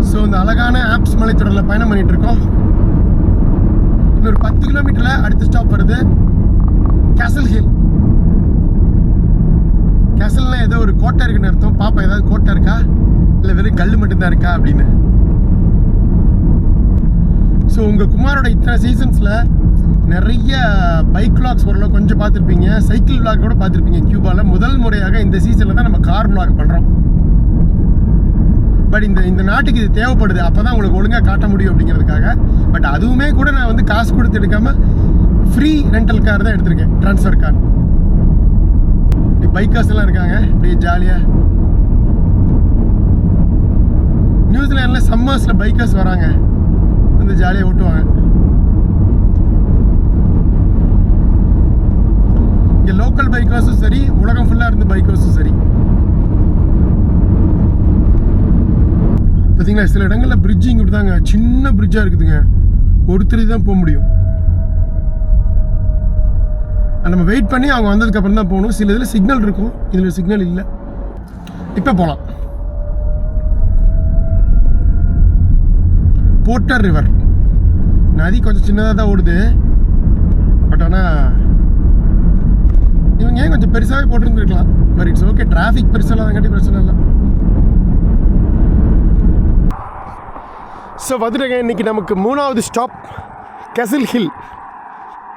ஸோ இந்த அழகான ஆப்ஸ் மலைத்தொடரில் பயணம் பண்ணிட்டு இருக்கோம். இன்னொரு 10 கிலோமீட்டரில் அடுத்த ஸ்டாப் வருது கேசல் ஹில். கேசல்னா ஏதோ ஒரு கோட்டை இருக்குன்னு அர்த்தம். பாப்பா ஏதாவது கோட்டை இருக்கா இல்லை வெறும் கல் மட்டும்தான் இருக்கா அப்படின்னு. ஸோ உங்கள் குமாரோட இத்தனை சீசன்ஸில் நிறைய பைக் விளாக்ஸ் ஓரளவு கொஞ்சம் பார்த்துருப்பீங்க, சைக்கிள் விளாக் கூட பார்த்துருப்பீங்க. கியூபாவில் முதல் முறையாக இந்த சீசனில் தான் நம்ம கார் விளாக் பண்ணுறோம். பட் இந்த நாட்டுக்கு இது தேவைப்படுது, அப்போ தான் உங்களுக்கு ஒழுங்காக காட்ட முடியும் அப்படிங்கிறதுக்காக. பட் அதுவுமே கூட நான் வந்து காசு கொடுத்து எடுக்காமல் ஃப்ரீ ரெண்டல் கார் தான் எடுத்திருக்கேன், ட்ரான்ஸ்ஃபர் கார். பைக்கர்ஸ் எல்லாம் இருக்காங்க அப்படியே ஜாலியாக. நியூசிலாண்டில் சம்மர்ஸில் பைக்கர்ஸ் வராங்க, வந்து ஜாலியாக ஓட்டுவாங்க. இங்கே லோக்கல் பைக்கர்ஸும் சரி, உலகம் ஃபுல்லாக இருந்து பைக்கர்ஸும் சரி. பார்த்தீங்களா, சில இடங்களில் பிரிட்ஜிங் இப்படி தாங்க, சின்ன பிரிட்ஜாக இருக்குதுங்க, ஒருத்தர் தான் போக முடியும். நம்ம வெயிட் பண்ணி அவங்க வந்ததுக்கப்புறம் தான் போகணும். சில இதில் சிக்னல் இருக்கும், இதில் சிக்னல் இல்லை. இப்போ போகலாம். போர்ட்டர் ரிவர் நதி கொஞ்சம் சின்னதாக தான் ஓடுது. பட் ஆனால் இவங்க ஏன் கொஞ்சம் பெருசாகவே போட்டுருந்துருக்கலாம். பட் இட்ஸ் ஓகே, டிராஃபிக் பெருசாக அதங்காட்டி பிரச்சனை இல்லை. ஸோ வந்துடுங்க, இன்றைக்கி நமக்கு 3வது ஸ்டாப் கேசல் ஹில்.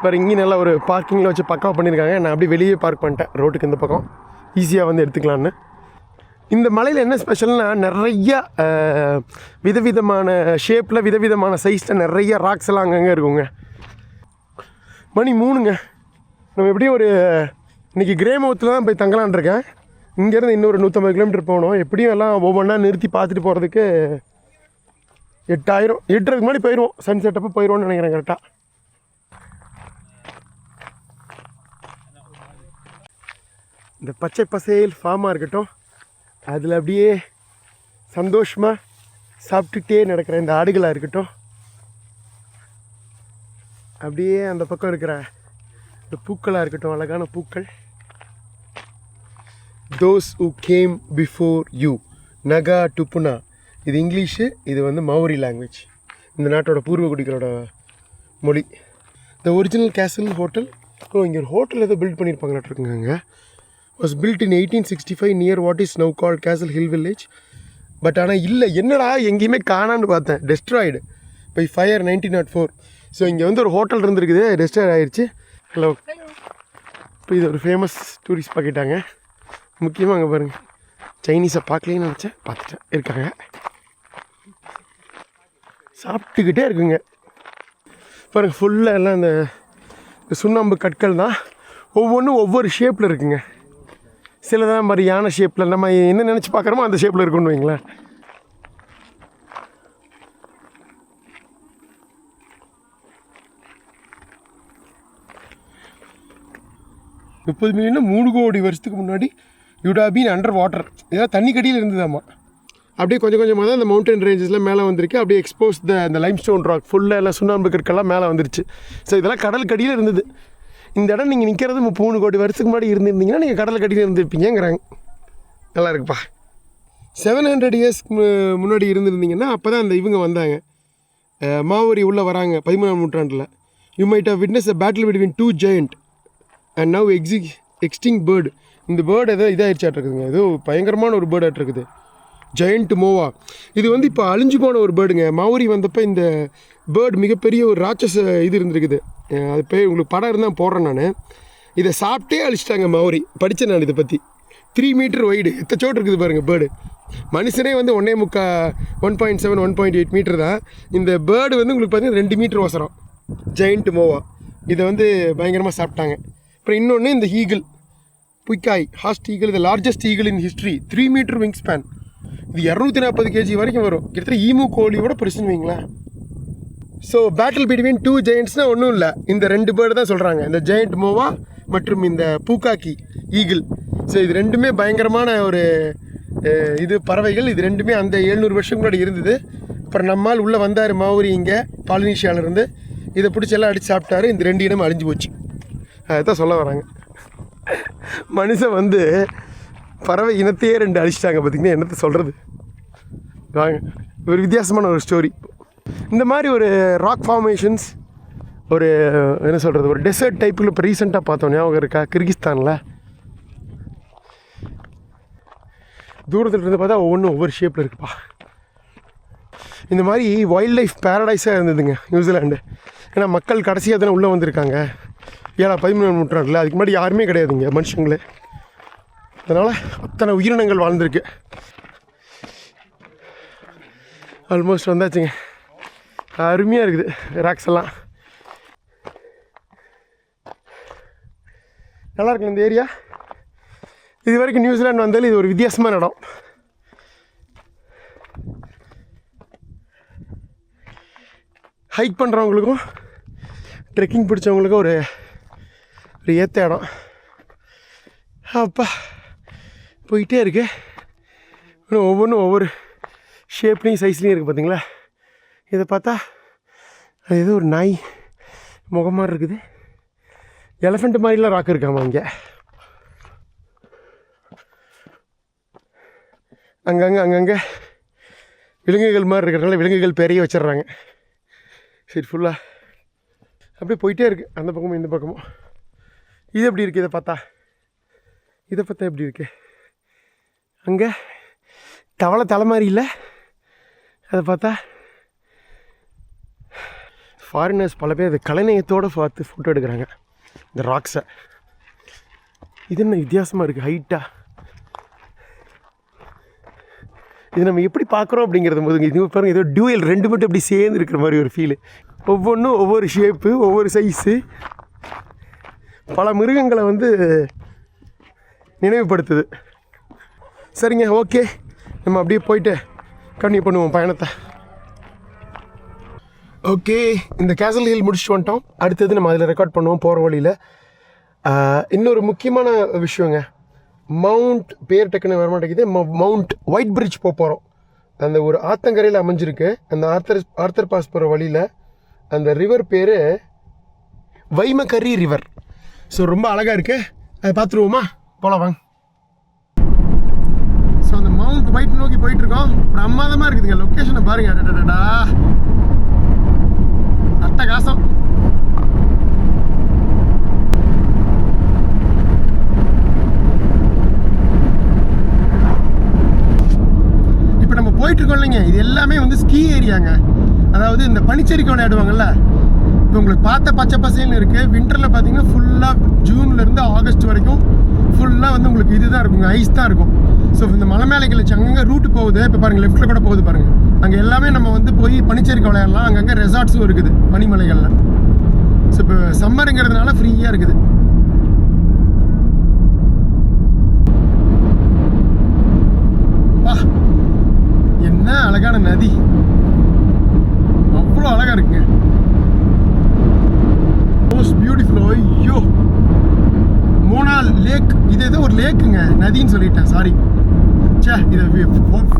வேறு இங்கே நல்லா ஒரு பார்க்கிங்கில் வச்சு பக்காவாக பண்ணியிருக்காங்க. நான் அப்படியே வெளியே பார்க் பண்ணிட்டேன், ரோட்டுக்கு இந்த பக்கம் ஈஸியாக வந்து எடுத்துக்கலான்னு. இந்த மலையில் என்ன ஸ்பெஷல்னால் நிறைய விதவிதமான ஷேப்பில் விதவிதமான சைஸில் நிறைய ராக்ஸ் எல்லாம் அங்கங்கே இருக்குங்க. மணி 3ங்க. நம்ம எப்படியும் ஒரு இன்றைக்கி கிரேமவுத்தில் தான் போய் தங்கலான் இருக்கேன். இங்கேருந்து இன்னொரு 150 கிலோமீட்டர் போகணும். எப்படியும் எல்லாம் ஒவ்வொன்றா நிறுத்தி பார்த்துட்டு போகிறதுக்கு 8,000, 8:30 முன்னாடி போயிடுவோம். சன்செட் அப்போ போயிடுவோன்னு நினைக்கிறேன் கரெக்டாக. இந்த பச்சை பசேல் ஃபார்மாக இருக்கட்டும், அதில் அப்படியே சந்தோஷமாக சாப்பிட்டுட்டே நடக்கிற இந்த ஆடுகளாக இருக்கட்டும், அப்படியே அந்த பக்கம் இருக்கிற இந்த பூக்களாக இருக்கட்டும், அழகான பூக்கள். Those who came before you, நகா டுப்புனா. இது இங்கிலீஷு, இது வந்து மௌரி லாங்குவேஜ், இந்த நாட்டோட பூர்வகுடிகளோட மொழி. The original Castle hotel. இங்கே ஒரு ஹோட்டல் ஏதோ பில்ட் பண்ணியிருப்பாங்களாட்ருக்குங்க. அங்கே was built in 1865 near what is now called Castle Hill village. But ஆனால் இல்லை, என்னடா எங்கேயுமே காணான்னு பார்த்தேன். Destroyed by fire 1904. ஸோ இங்கே வந்து ஒரு ஹோட்டல் இருந்துருக்குது, டெஸ்ட்ராய்ட் ஆகிடுச்சு. ஹலோ, இப்போ இது ஒரு ஃபேமஸ் டூரிஸ்ட் பாக்கிட்டாங்க. முக்கியமாக அங்கே பாருங்கள், சைனீஸை பார்க்கலேன்னு நினச்சேன், பார்த்துட்டேன், இருக்காங்க, சாப்பிட்டுக்கிட்டே இருக்குங்க. பாருங்கள், ஃபுல்லாக எல்லாம் இந்த சுண்ணாம்பு கற்கள் தான். ஒவ்வொன்றும் ஒவ்வொரு ஷேப்பில் இருக்குங்க. சிலதான் மாதிரி யானை ஷேப்பில், நம்ம என்ன நினச்சி பார்க்குறோமோ அந்த ஷேப்பில் இருக்குன்னு வைங்களேன். $30 மில்லியன் 3 கோடி வருஷத்துக்கு முன்னாடி யூடாபீன் அண்டர் வாட்டர். இதெல்லாம் தண்ணி கடியில் இருந்ததாம்மா. அப்படியே கொஞ்சம் கொஞ்சமாக தான் அந்த மவுண்டன் ரேஞ்சஸ்லாம் மேலே வந்திருக்கு. அப்படியே எக்ஸ்போஸ் அந்த லைம் ஸ்டோன் ராக் ஃபுல்லாக எல்லாம் சுண்ணாம்பு கற்கெல்லாம் மேலே வந்துருச்சு. ஸோ இதெல்லாம் கடல் கடியில் இருந்தது. இந்த இடம் நீங்கள் நிற்கிறது 3 கோடி வருஷத்துக்கு முன்னாடி இருந்திருந்தீங்கன்னா நீங்கள் கடல் கடியில் இருந்திருப்பீங்கிறாங்க. நல்லா இருக்குப்பா. 700 இயர்ஸ்க்கு முன்னாடி இருந்திருந்தீங்கன்னா அப்போ தான் அந்த இவங்க வந்தாங்க, மாவோரி உள்ளே வராங்க 13ஆம் நூற்றாண்டில். You might have witness a battle between 2 giant and now extinct bird. இந்த பேர்டு ஏதோ இதாகிடுச்சாட்ருக்குதுங்க, ஏதோ பயங்கரமான ஒரு பேர்டு ஆட்ருக்குது, ஜெயண்ட் மோவா. இது வந்து இப்போ அழிஞ்சு போன ஒரு பேர்டுங்க. மாவோரி வந்தப்போ இந்த பேர்டு மிகப்பெரிய ஒரு ராட்சச இது இருந்திருக்குது. அது போய் உங்களுக்கு படம் இருந்தால் போடுறேன் நான். இதை சாப்பிட்டே அழிச்சிட்டாங்க மாவோரி. படித்தேன் நான் இதை பற்றி. 3 மீட்டர் வைடு, எத்தச்சோட்டு இருக்குது பாருங்கள் பேர்டு. மனுஷனே வந்து 1.7 1.8 மீட்டர் தான். இந்த பேர்டு வந்து உங்களுக்கு பார்த்தீங்கன்னா 2 மீட்டர் ஒசரம், ஜெயண்ட் மோவா. இதை வந்து பயங்கரமாக சாப்பிட்டாங்க. அப்புறம் இன்னொன்று இந்த ஈகிள், புய்காய் ஹாஸ்ட் ஈகிள், இந்த largest eagle in history, 3 metre wing span. இது 240 kg வரைக்கும் வரும். கிட்டத்தட்ட ஈமு கோழியோட பிரச்சனை வைங்களேன். ஸோ பேட்டில் பிட்வீன் 2 giantsனால் ஒன்றும் இல்லை, இந்த 2 பேர்டு தான் சொல்கிறாங்க, இந்த ஜெயண்ட் மோவா மற்றும் இந்த பூக்காக்கி ஈகிள். ஸோ இது ரெண்டுமே பயங்கரமான ஒரு இது பறவைகள். இது ரெண்டுமே அந்த 700 வருஷம் முன்னாடி இருந்தது. அப்புறம் நம்மால் உள்ளே வந்தார் மாவோரி, இங்கே பாலினீஷியாவிலேருந்து. இதை பிடிச்சி எல்லாம் அடித்து சாப்பிட்டாரு. இந்த 2 இடமும் அழிஞ்சு போச்சு. அதுதான் சொல்ல வராங்க. மனுஷன் வந்து பறவை இனத்தையே 2 அழிச்சிட்டாங்க. பார்த்திங்கன்னா என்னத்தை சொல்கிறது. வாங்க, ஒரு வித்தியாசமான ஒரு ஸ்டோரி. இந்த மாதிரி ஒரு ராக் ஃபார்மேஷன்ஸ், ஒரு என்ன சொல்கிறது, ஒரு டெசர்ட் டைப்பில் இப்போ ரீசெண்டாக பார்த்தோம், ஞாபகம் இருக்கா? கிர்கிஸ்தானில் தூரத்தில் இருந்து பார்த்தா ஒவ்வொன்றும் ஒவ்வொரு ஷேப்பில் இருக்குப்பா. இந்த மாதிரி வைல்ட் லைஃப் பேரடைஸாக இருந்ததுங்க நியூசிலாண்டு. ஏன்னா மக்கள் கடைசியாக தானே உள்ளே வந்திருக்காங்க 13ஆம் நூற்றாண்டில். அதுக்கு முன்னாடி யாருமே கிடையாதுங்க, மனுஷங்களே. அதனால் அத்தனை உயிரினங்கள் வாழ்ந்துருக்கு. ஆல்மோஸ்ட் வந்தாச்சுங்க. அருமையாக இருக்குது ராக்ஸ் எல்லாம். நல்லா இருக்குங்க இந்த ஏரியா. இது வரைக்கும் நியூசிலாந்து வந்தாலும் இது ஒரு வித்தியாசமான இடம். ஹைக் பண்ணுறவங்களுக்கும் ட்ரெக்கிங் பிடிச்சவங்களுக்கும் ஒரு ஏற்ற இடம். அப்பா போயிட்டே இருக்கு. இன்னும் ஒவ்வொன்றும் ஒவ்வொரு ஷேப்லேயும் சைஸ்லேயும் இருக்குது பார்த்தீங்களா. இதை பார்த்தா அது ஏதோ ஒரு நாய் முகம் மாதிரி இருக்குது. எலஃபண்ட் மாதிரிலாம் ராக்கு இருக்காமா இங்கே. அங்கங்கே விலங்குகள் மாதிரி இருக்கிறதுனால விலங்குகள் பெரிய வச்சிடுறாங்க. சரி, ஃபுல்லாக அப்படியே போயிட்டே இருக்குது அந்த பக்கமும் இந்த பக்கமும். இது எப்படி இருக்குது? இதை பார்த்தா எப்படி இருக்குது? அங்கே தலை மாதிரி இல்லை. அதை பார்த்தா ஃபாரினர்ஸ் பல பேர் கலைநயத்தோடு பார்த்து ஃபோட்டோ எடுக்கிறாங்க இந்த ராக்ஸை. இது என்ன வித்தியாசமாக இருக்குது, ஹைட்டாக. இது நம்ம எப்படி பார்க்குறோம் அப்படிங்கிறது போது இது பாருங்கள், ஏதோ டியூயல் 2 மட்டும் எப்படி சேர்ந்து இருக்கிற மாதிரி ஒரு ஃபீலு. ஒவ்வொன்றும் ஒவ்வொரு ஷேப்பு, ஒவ்வொரு சைஸு, பல மிருகங்களை வந்து நினைவுபடுத்துது. சரிங்க, ஓகே, நம்ம அப்படியே போயிட்டு கண்டினியூ பண்ணுவோம் பயணத்தை. ஓகே, இந்த கேசல் ஹில் முடிச்சுட்டு வந்துட்டோம். அடுத்தது நம்ம அதில் ரெக்கார்ட் பண்ணுவோம் போகிற வழியில். இன்னொரு முக்கியமான விஷயங்க, மவுண்ட் பேர் டக்குன்னு வரமாட்டேங்குது. மவுண்ட் ஒயிட் பிரிட்ஜ் போகிறோம். அந்த ஒரு ஆத்தங்கரையில் அமைஞ்சிருக்கு. அந்த ஆர்த்தர் பாஸ் போகிற வழியில் அந்த ரிவர் பேர் வைமகரி ரிவர். ஸோ ரொம்ப அழகாக இருக்குது, அதை பார்த்துருவோமா? போகலாம் வாங்க. ஸோ அந்த மவுண்ட் ஒயிட் நோக்கி போயிட்டுருக்கோம். பிரமாதமாக இருக்குதுங்க. லொக்கேஷனை பாருங்கள், அட்டா காசம். இருக்கோம் இல்லைங்க, இது எல்லாமே வந்து ஸ்கீ ஏரியாங்க. அதாவது இந்த பனிச்சரிக்கை விளையாடுவாங்கல்ல, இப்போ உங்களுக்கு பார்த்த பச்சை பசேல்னு இருக்குது. வின்டரில் பார்த்தீங்கன்னா ஃபுல்லாக ஜூன்லேருந்து ஆகஸ்ட் வரைக்கும் ஃபுல்லாக வந்து உங்களுக்கு இதுதான் இருக்குங்க, ஐஸ் தான் இருக்கும். ஸோ இந்த மலை மேலைகள் அங்கங்கே ரூட்டு போகுது. இப்போ பாருங்கள் லெஃப்ட்டில் கூட போகுது பாருங்கள். அங்கே எல்லாமே நம்ம வந்து போய் பனிச்சரிக்கை விளையாடலாம். அங்கங்கே ரெசார்ட்ஸும் இருக்குது பனிமலைகளில். ஸோ இப்போ சம்மருங்கிறதுனால ஃப்ரீயாக இருக்குது. என்ன அழகான நதி, அவ்வளோ அழகா இருக்குங்க. Most beautiful. ஐயோ, மூணால் லேக். இது ஏதோ ஒரு லேக்குங்க, நதின்னு சொல்லிட்டேன், சாரி. சே, இதை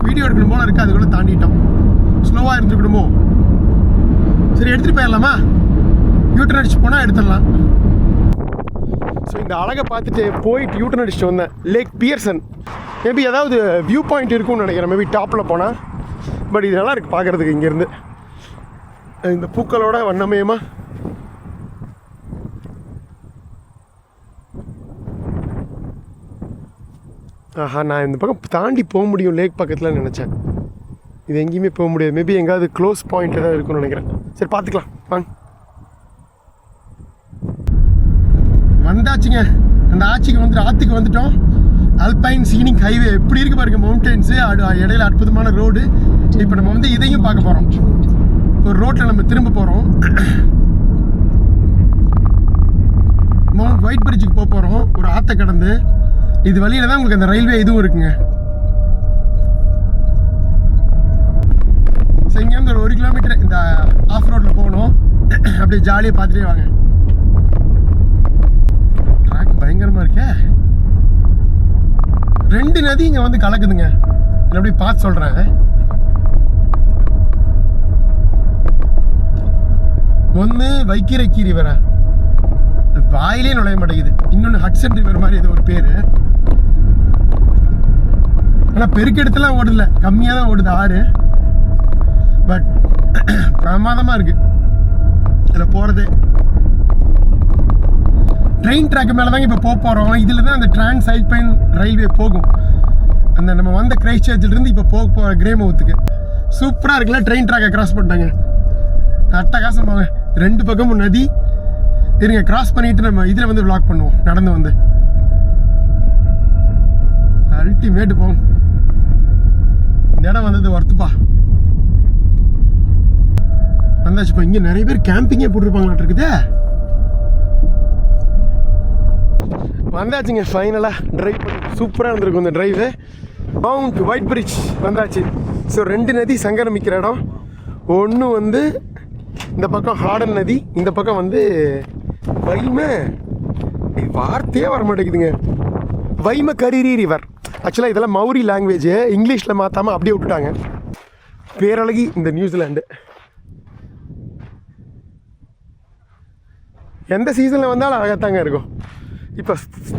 வீடியோ எடுக்கணும் போல இருக்கு, அதுக்குள்ள தாண்டிட்டோம். ஸ்லோவாக இருந்துக்கணுமோ? சரி, எடுத்துகிட்டு போயிடலாமா? யூட்டர்ன் அடிச்சு போனால் எடுத்துடலாம். ஸோ இந்த அழகை பார்த்துட்டு போயிட்டு யூட்டர்ன் அடிச்சுட்டு வந்தேன். லேக் பியர்சன். மேபி ஏதாவது வியூ பாயிண்ட் இருக்கும்னு நினைக்கிறேன், மேபி டாப்பில் போனால். பட் இது நல்லா இருக்குது பார்க்குறதுக்கு. இங்கேருந்து இந்த பூக்களோட வண்ணமயமாக ஆஹா, நான் இந்த பக்கம் தாண்டி போக முடியும் லேக் பக்கத்தில் நினச்சேன். இது எங்கேயுமே போக முடியாது. மேபி எங்காவது க்ளோஸ் பாயிண்ட்டில் தான் இருக்கும்னு நினைக்கிறேன். சரி, பார்த்துக்கலாம் வாங்க. வந்தாச்சுங்க, அந்த ஆற்றுக்கு வந்துட்டோம். அல்பைன் சீனிக் ஹைவே எப்படி இருக்கு பாருங்க, மவுண்டன்ஸு, இடையில அற்புதமான ரோடு. இப்போ நம்ம வந்து இதையும் பார்க்க போகிறோம். ஒரு ரோட்டில் நம்ம திரும்ப போகிறோம். மவுண்ட் ஒயிட் பிரிட்ஜுக்கு போக போகிறோம், ஒரு ஆற்றை கடந்து. இது வழியில தான் உங்களுக்கு அந்த ரயில்வே இதுவும் இருக்குங்க. ஸோ இங்கேருந்து ஒரு 1 கிலோமீட்டர் இந்த ஆஃப் ரோட்டில் போகணும். அப்படியே ஜாலியாக பார்த்துட்டே வாங்க. ட்ராக் பயங்கரமாக இருக்கே. 2 நதி இங்கே வந்து கலக்குதுங்க. நான் அப்படியே பார்த்து சொல்கிறேன். ஒன்று வைக்கிரக்கி ரிவரா, வாயிலே நுழைய மாட்டேங்குது. இன்னொன்று ஹட்சன் ரிவர் மாதிரி ஏதோ ஒரு பேர். ஆனால் பெருக்கெடுத்துலாம் ஓடுதில்ல, கம்மியாக தான் ஓடுது ஆறு. பட் பிரமாதமாக இருக்குது இதில் போகிறது. ட்ரெயின் ட்ராக்கு மேலே தாங்க இப்போ போகிறோம். இதில் தான் அந்த டிரான்ஸ் அல்பைன் ரயில்வே போகும். அந்த நம்ம வந்த கிரைஸ்ட் சர்ச்சிலிருந்து இப்போ போகிற கிரேமவுத்துக்கு. சூப்பராக இருக்குல்ல, ட்ரெயின் ட்ராக்கை கிராஸ் பண்ணிட்டாங்க. அட்டகாசமாக 2 பக்கமும் நதி. இருங்க, கிராஸ் பண்ணிட்டு நம்ம இதில் வந்து விளாக் பண்ணுவோம், நடந்து வந்து. அல்டிமேட்டு போகும். இந்த இடம் வந்தது ஒர்த்துப்பா. வந்தாச்சுப்பா. இங்கே நிறைய பேர் கேம்பிங்கே போட்டுருப்பாங்களாட்டு இருக்குதே. வந்தாச்சுங்க, ஃபைனலாக ட்ரைவ் பண்ணி சூப்பராக இருந்திருக்கும் இந்த ட்ரைவு. மவுண்ட் ஒயிட் பிரிட்ஜ் வந்தாச்சு. ஸோ 2 நதி சங்கரமிக்கிற இடம். ஒன்று வந்து இந்த பக்கம் ஹார்டன் நதி, இந்த பக்கம் வந்து வைமை, வார்த்தையே வர மாட்டேங்குதுங்க, வைம கரிரி ரிவர். ஆக்சுவலாக இதெல்லாம் மௌரி லாங்குவேஜ், இங்கிலீஷில் மாற்றாமல் அப்படியே விட்டுட்டாங்க. பேரழகி இந்த நியூசிலாண்டு. எந்த சீசனில் வந்தாலும் அழகாத்தாங்க இருக்கும். இப்போ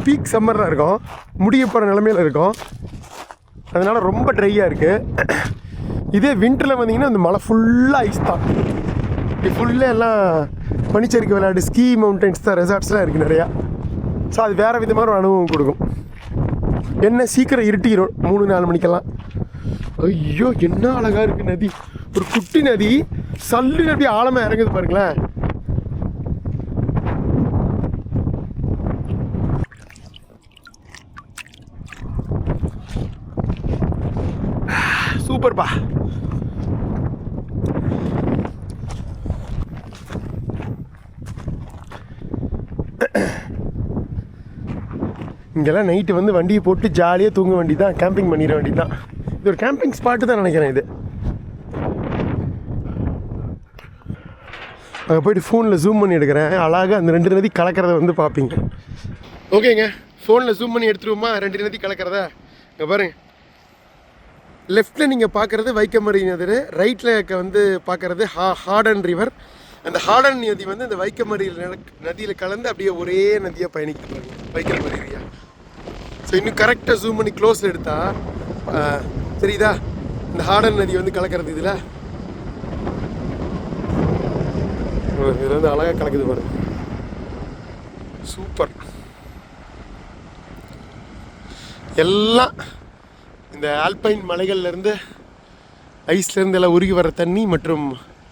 பீக் சம்மரில் இருக்கும், முடிய போகிற நிலமையில் இருக்கும். அதனால் ரொம்ப ட்ரையாக இருக்குது. இதே வின்டரில் வந்தீங்கன்னா அந்த மலை ஃபுல்லாக ஐஸ் தான். இப்படி ஃபுல்லாக எல்லாம் பனிச்சரிக்கை விளையாடு, ஸ்கீ மவுண்டன்ஸ் தான், ரெசார்ட்ஸ்லாம் இருக்குது நிறையா. ஸோ அது வேறு விதமான ஒரு அனுபவம் கொடுக்கும். என்ன சீக்கிரம் இருட்டிடும் 3-4 மணிக்கெல்லாம். ஐயோ, என்ன அழகாக இருக்குது நதி. ஒரு குட்டி நதி சல்லுன்னு அப்படியே ஆழமாக இறங்குது பாருங்களேன். சூப்பர்ப்பா. இங்கெல்லாம் நைட்டு வந்து வண்டியை போட்டு ஜாலியாக தூங்க வேண்டி தான், கேம்பிங் பண்ணிட வேண்டி தான். இது ஒரு கேம்பிங் ஸ்பாட்டு தான் நினைக்கிறேன் இது. அங்கே போய்ட்டு ஃபோனில் ஜூம் பண்ணி எடுக்கிறேன். அழகாக அந்த 2 நதி கலக்கிறத வந்து பார்ப்பீங்க. ஓகேங்க, ஃபோனில் ஜூம் பண்ணி எடுத்துருவோமா 2 நதி கலக்கிறத. இங்கே பாருங்க, லெஃப்டில் நீங்கள் பார்க்குறது வைக்கமரி நதி, ரைட்டில் வந்து பார்க்குறது ஹார்டன் ரிவர். அந்த ஹார்டன் நதி வந்து இந்த வைக்கமரி நதியில் கலந்து அப்படியே ஒரே நதியாக பயணிக்கிறாங்க, வைக்கமரி ஏரியா. ஸோ இன்னும் கரெக்டாக ஜூம் பண்ணி க்ளோஸில் எடுத்தா தெரியுதா இந்த ஹார்டன் நதி வந்து கலக்கிறது. இதில் இது வந்து அழகாக கலக்குது பாருங்க, சூப்பர். எல்லாம் இந்த ஆல்பைன் மலைகள்லேருந்து ஐஸ்லேருந்து எல்லாம் உருகி வர தண்ணி மற்றும்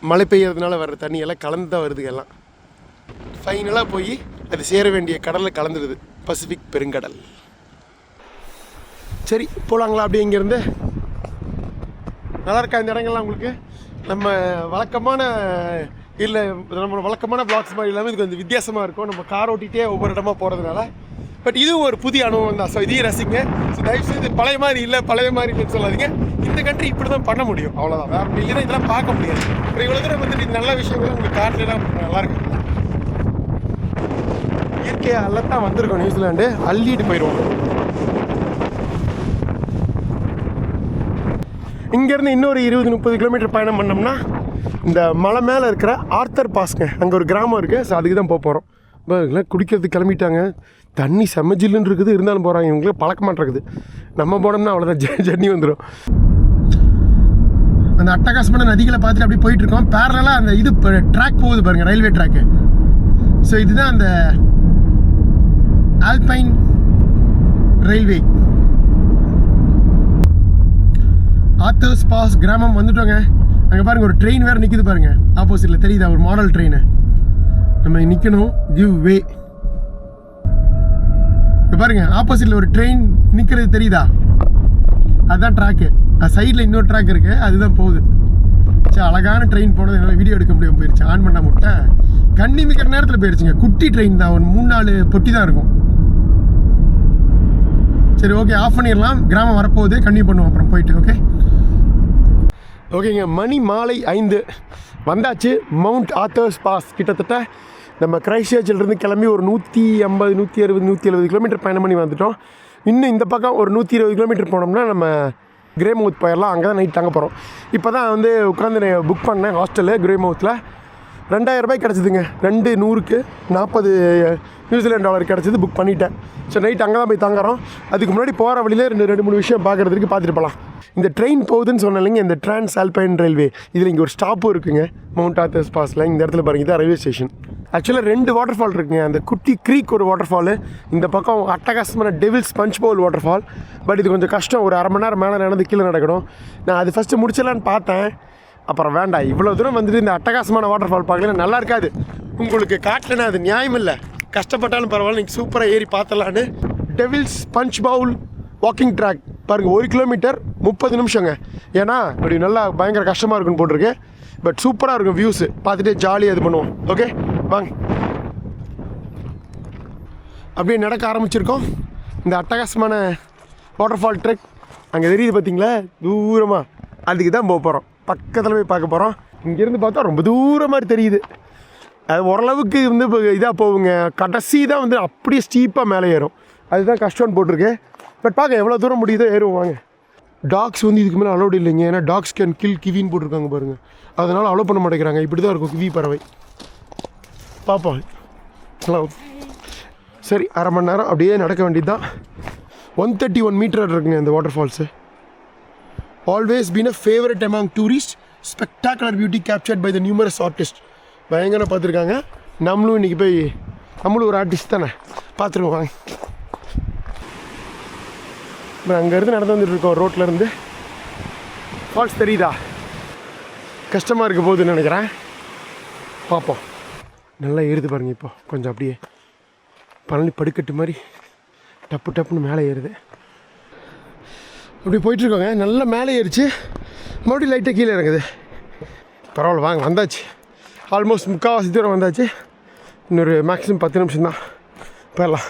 மழை பெய்யறதுனால வர்ற தண்ணி எல்லாம் கலந்து தான் வருது எல்லாம். ஃபைனலாக போய் அது சேர வேண்டிய கடலில் கலந்துடுது, பசிபிக் பெருங்கடல். சரி போகலாங்களா? அப்படி இங்கேருந்து நல்லா இருக்கா இந்த இடங்கள்லாம் உங்களுக்கு? நம்ம வழக்கமான இல்லை நம்ம வழக்கமான பிளாக்ஸ் மாதிரி இல்லாமல் இது கொஞ்சம் வித்தியாசமாக இருக்கும். நம்ம கார் ஓட்டிகிட்டே ஒவ்வொரு இடமா போகிறதுனால. பட் இதுவும் ஒரு புதிய அனுபவம் தான். ஸோ இதையும் ரசிங்க. ஸோ தயவுசெய்து பழைய மாதிரி இல்லை பழைய மாதிரி இல்லைன்னு சொல்லாதீங்க. இந்த கண்ட்ரி இப்படி தான் பண்ண முடியும், அவ்வளோதான். வேறு அப்படி இல்லைன்னா இதெல்லாம் பார்க்க முடியாது. அப்புறம் இவ்வளோ தூரம் வந்துட்டு நல்ல விஷயங்கள் உங்களுக்கு காட்டிலாம் நல்லா இருக்கு. இயற்கையாக எல்லாம் வந்திருக்கோம். நியூசிலாண்டு அள்ளிட்டு போயிடுவோம். இங்கேருந்து இன்னொரு 20-30 கிலோமீட்டர் பயணம் பண்ணோம்னா இந்த மலை மேலே இருக்கிற ஆர்த்தர் பாஸ்ங்க, அங்கே ஒரு கிராமம் இருக்குது. ஸோ அதுக்கு தான் போக போகிறோம். எல்லாம் குடிக்கிறதுக்கு கிளம்பிட்டாங்க. தண்ணி செம்மஜில்லுன்னு இருக்குது, இருந்தாலும் போகிறாங்க. இவங்களுக்கு பழக்கமாக இருக்குது. நம்ம போனோம்னா அவ்வளோதான், ஜன்னி வந்துடும். அந்த அட்டகாசமான நதிகளை பார்த்துட்டு அப்படியே போயிட்டுருக்கோம். பேரலாக அந்த இது ட்ராக் போகுது பாருங்கள், ரயில்வே ட்ராக்கு. ஸோ இதுதான் அந்த ஆல்பைன் ரயில்வே. ஆத்தர்ஸ் பாஸ் கிராமம் வந்துட்டோங்க. அங்கே பாருங்கள் ஒரு ட்ரெயின் வேறு நிற்கிது பாருங்கள், ஆப்போசிட்டில் தெரியுதா? ஒரு மாடல் ட்ரெயின். நம்ம நிற்கணும், கிவ் வே. இப்போ பாருங்கள் ஆப்போசிட்டில் ஒரு ட்ரெயின் நிற்கிறது தெரியுதா? அதுதான் ட்ராக்கு. சைடில் இன்னொரு ட்ராக் இருக்குது, அதுதான் போகுது. சரி, அழகான ட்ரெயின் போனது என்னால் வீடியோ எடுக்க முடியாமல் போயிடுச்சு. ஆன் பண்ண முட்டை கண்ணி மிக்கிற நேரத்தில் போயிடுச்சுங்க. குட்டி ட்ரெயின் தான், ஒரு 3-4 பொட்டி தான் இருக்கும். சரி ஓகே, ஆஃப் பண்ணிடலாம். கிராமம் வரப்போகுது, கண்டினியூ பண்ணுவோம் அப்புறம் போயிட்டு. ஓகேங்க, மணி மாலை 5 வந்தாச்சு. Mount Arthur's Pass. கிட்டத்தட்ட நம்ம கிரைஸ்ட்சர்ச்சிலிருந்து கிளம்பி ஒரு 150, 160, 170 கிலோமீட்டர் பயணம் பண்ணி வந்துட்டோம். இன்னும் இந்த பக்கம் ஒரு 120 கிலோமீட்டர் போனோம்னா நம்ம கிரேமவுத் போயிடலாம். அங்கே தான் நைட் தங்க போகிறோம். இப்போ தான் வந்து உட்காந்து புக் பண்ணேன் ஹாஸ்டலு கிரேமவுத்தில். 2000 ரூபாய் கிடச்சிதுங்க. 200க்கு 40 நியூசிலாந்து டாலர் கிடச்சிது. புக் பண்ணிட்டேன். ஸோ நைட் அங்கே தான் போய் தங்குறோம். அதுக்கு முன்னாடி போகிற வழியிலே 2-3 விஷயம் பார்க்குறதுக்கு பார்த்துட்டு போகலாம். இந்த ட்ரெயின் போகுதுன்னு சொன்னாலிங்க, இந்த டிரான்ஸ் ஆல்பைன் ரயில்வே. இதில் இங்கே ஒரு ஸ்டாப்பும் இருக்குங்க, மவுண்ட் ஆத்தர்ஸ் பாஸில். இந்த இடத்துல பாருங்க, இதான் ரயில்வே ஸ்டேஷன். ஆக்சுவலாக 2 வாட்டர் ஃபால் இருக்குங்க. அந்த குட்டி க்ரீக் ஒரு வாட்டர் ஃபாலு, இந்த பக்கம் அட்டகாசமான Devil's punch Bowl waterfall. But இது கொஞ்சம் கஷ்டம், ஒரு அரை மணி நேரம் மேலே நடந்து கீழே நடக்கணும். நான் அது ஃபஸ்ட்டு முடிச்சிடலான்னு பார்த்தேன், அப்புறம் வேண்டாம், இவ்வளோ தூரம் வந்துட்டு இந்த அட்டகாசமான வாட்டர் ஃபால் பார்க்கலாம், நல்லா இருக்காது. உங்களுக்கு காட்டலன்னா அது நியாயம் இல்லை. கஷ்டப்பட்டாலும் பரவாயில்ல, நீங்கள் சூப்பராக ஏறி பார்த்தலான்னு. Devil's punch Pavul walking track பாருங்கள், 1 கிலோமீட்டர் 30 நிமிஷங்க. ஏன்னா இப்படி நல்லா பயங்கர கஷ்டமாக இருக்குன்னு போட்டிருக்கு. பட் சூப்பராக இருக்கும் வியூஸு, பார்த்துட்டு ஜாலியாக இது பண்ணுவோம். ஓகே வாங்க. அப்படியே நடக்க ஆரம்பிச்சிருக்கோம். இந்த அட்டகாசமான வாட்டர் ஃபால் ட்ரெக் அங்கே தெரியுது பார்த்தீங்களா, தூரமாக. அதுக்கு தான் போக போகிறோம். பக்கத்தில் போய் பார்க்க போகிறோம். இங்கேருந்து பார்த்தா ரொம்ப தூரம் மாதிரி தெரியுது. அது ஓரளவுக்கு வந்து இப்போ இதாக போகுங்க. கடைசி தான் வந்து அப்படியே ஸ்டீப்பாக மேலே ஏறும். அதுதான் கஷ்டம்னு போட்டிருக்கு. பட் பார்க்க எவ்வளோ தூரம் முடியுதோ ஏறுவோம் வாங்க. டாக்ஸ் வந்து இதுக்கு மேலே அலோடு இல்லைங்க. ஏன்னா டாக்ஸ் கேன் கில் கிவின்னு போட்டிருக்காங்க பாருங்கள். அதனால் அலோவ் பண்ண மாட்டேங்கிறாங்க. இப்படி தான் இருக்கும் கிவி பறவை. பார்ப்போம். ஹலோ. சரி, அரை மணி நேரம் அப்படியே நடக்க வேண்டியது தான். 131 மீட்டர் இருக்குங்க இந்த waterfalls. Always been a favourite among tourist. Spectacular beauty captured by the numerous artist. பயங்கரம் பார்த்துருக்காங்க. நம்மளும் இன்றைக்கி போய், நம்மளும் ஒரு ஆர்டிஸ்ட் தானே, பார்த்துருக்கோம் வாங்க. இப்போ அங்கேருந்து நடந்து வந்துட்டுருக்கோம். ரோட்லேருந்து ஃபால்ஸ் தெரியுதா? கஷ்டமாக இருக்க போகுதுன்னு நினைக்கிறேன். பார்ப்போம். நல்லா ஏறுது பாருங்கள். இப்போ கொஞ்சம் அப்படியே பழனி படுக்கட்டு மாதிரி டப்பு டப்புன்னு மேலே ஏறுது. அப்படி போயிட்டுருக்கோங்க. நல்லா மேலே ஏறிச்சு, மறுபடியும் லைட்டாக கீழே இறங்குது. பரவாயில்ல வாங்க, வந்தாச்சு. ஆல்மோஸ்ட் 3/4 தூரம் வந்தாச்சு. இன்னொரு மேக்ஸிமம் 10 நிமிஷம் தான் போயிடலாம்.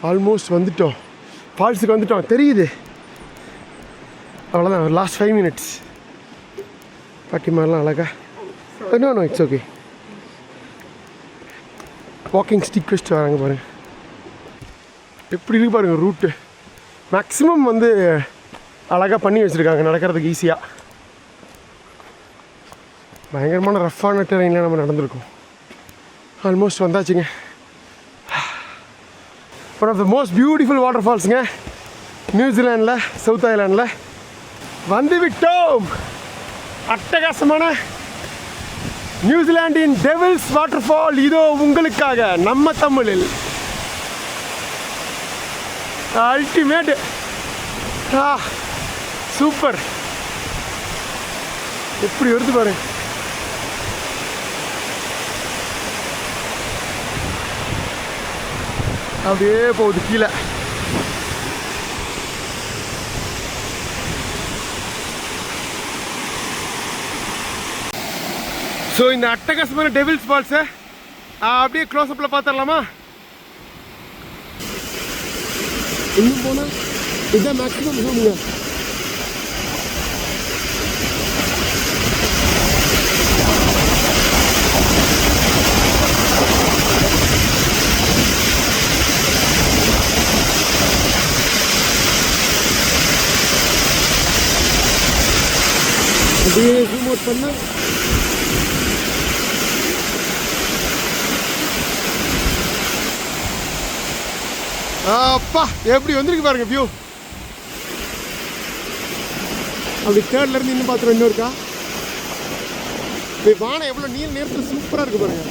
ஆல்மோஸ்ட் வந்துட்டோம், ஃபால்ஸுக்கு வந்துட்டோம். தெரியுது, அவ்வளோதான். ஒரு லாஸ்ட் 5 மினிட்ஸ். பாட்டி மாதிரிலாம் அழகா. No it's okay. Walking stick வச்சுட்டு வராங்க பாருங்கள். எப்படி இருக்கு பாருங்கள் ரூட்டு. மேக்ஸிமம் வந்து அழகாக பண்ணி வச்சுருக்காங்க நடக்கிறதுக்கு ஈஸியாக. பயங்கரமான ரஃப்பான டெரெயினில் நம்ம நடந்திருக்கோம். ஆல்மோஸ்ட் வந்தாச்சுங்க. One of the most beautiful water ஃபால்ஸுங்க நியூசிலாண்டில், சவுத் ஐலாண்டில் வந்து விட்டோம். அட்டகாசமான நியூசிலாண்டின் டெவில்ஸ் வாட்டர் ஃபால் இதோ உங்களுக்காக நம்ம தமிழில். அல்டிமேட். சூப்பர். எப்படி வருது பாரு. அப்படியே போகுது கீழே. ஸோ இந்த அட்டகாசமான டெவில்ஸ் ஃபால்ஸை அப்படியே க்ளோஸ்அப்பில் பார்த்துடலாமா? இன்னும் போனால் இதுதான் மேக்ஸிமம் ஜூமுங்க. அப்படியே ஜூம் அவுட் பண்ண அப்பா எப்படி வந்திருக்கு பாருங்க வியூ. அப்படி தேர்ட்ல இருந்து இன்னும் பார்த்துருவோம். இன்னொருக்கா வானம் எவ்வளோ நீர் நேரத்தில் சூப்பராக இருக்கு பாருங்க.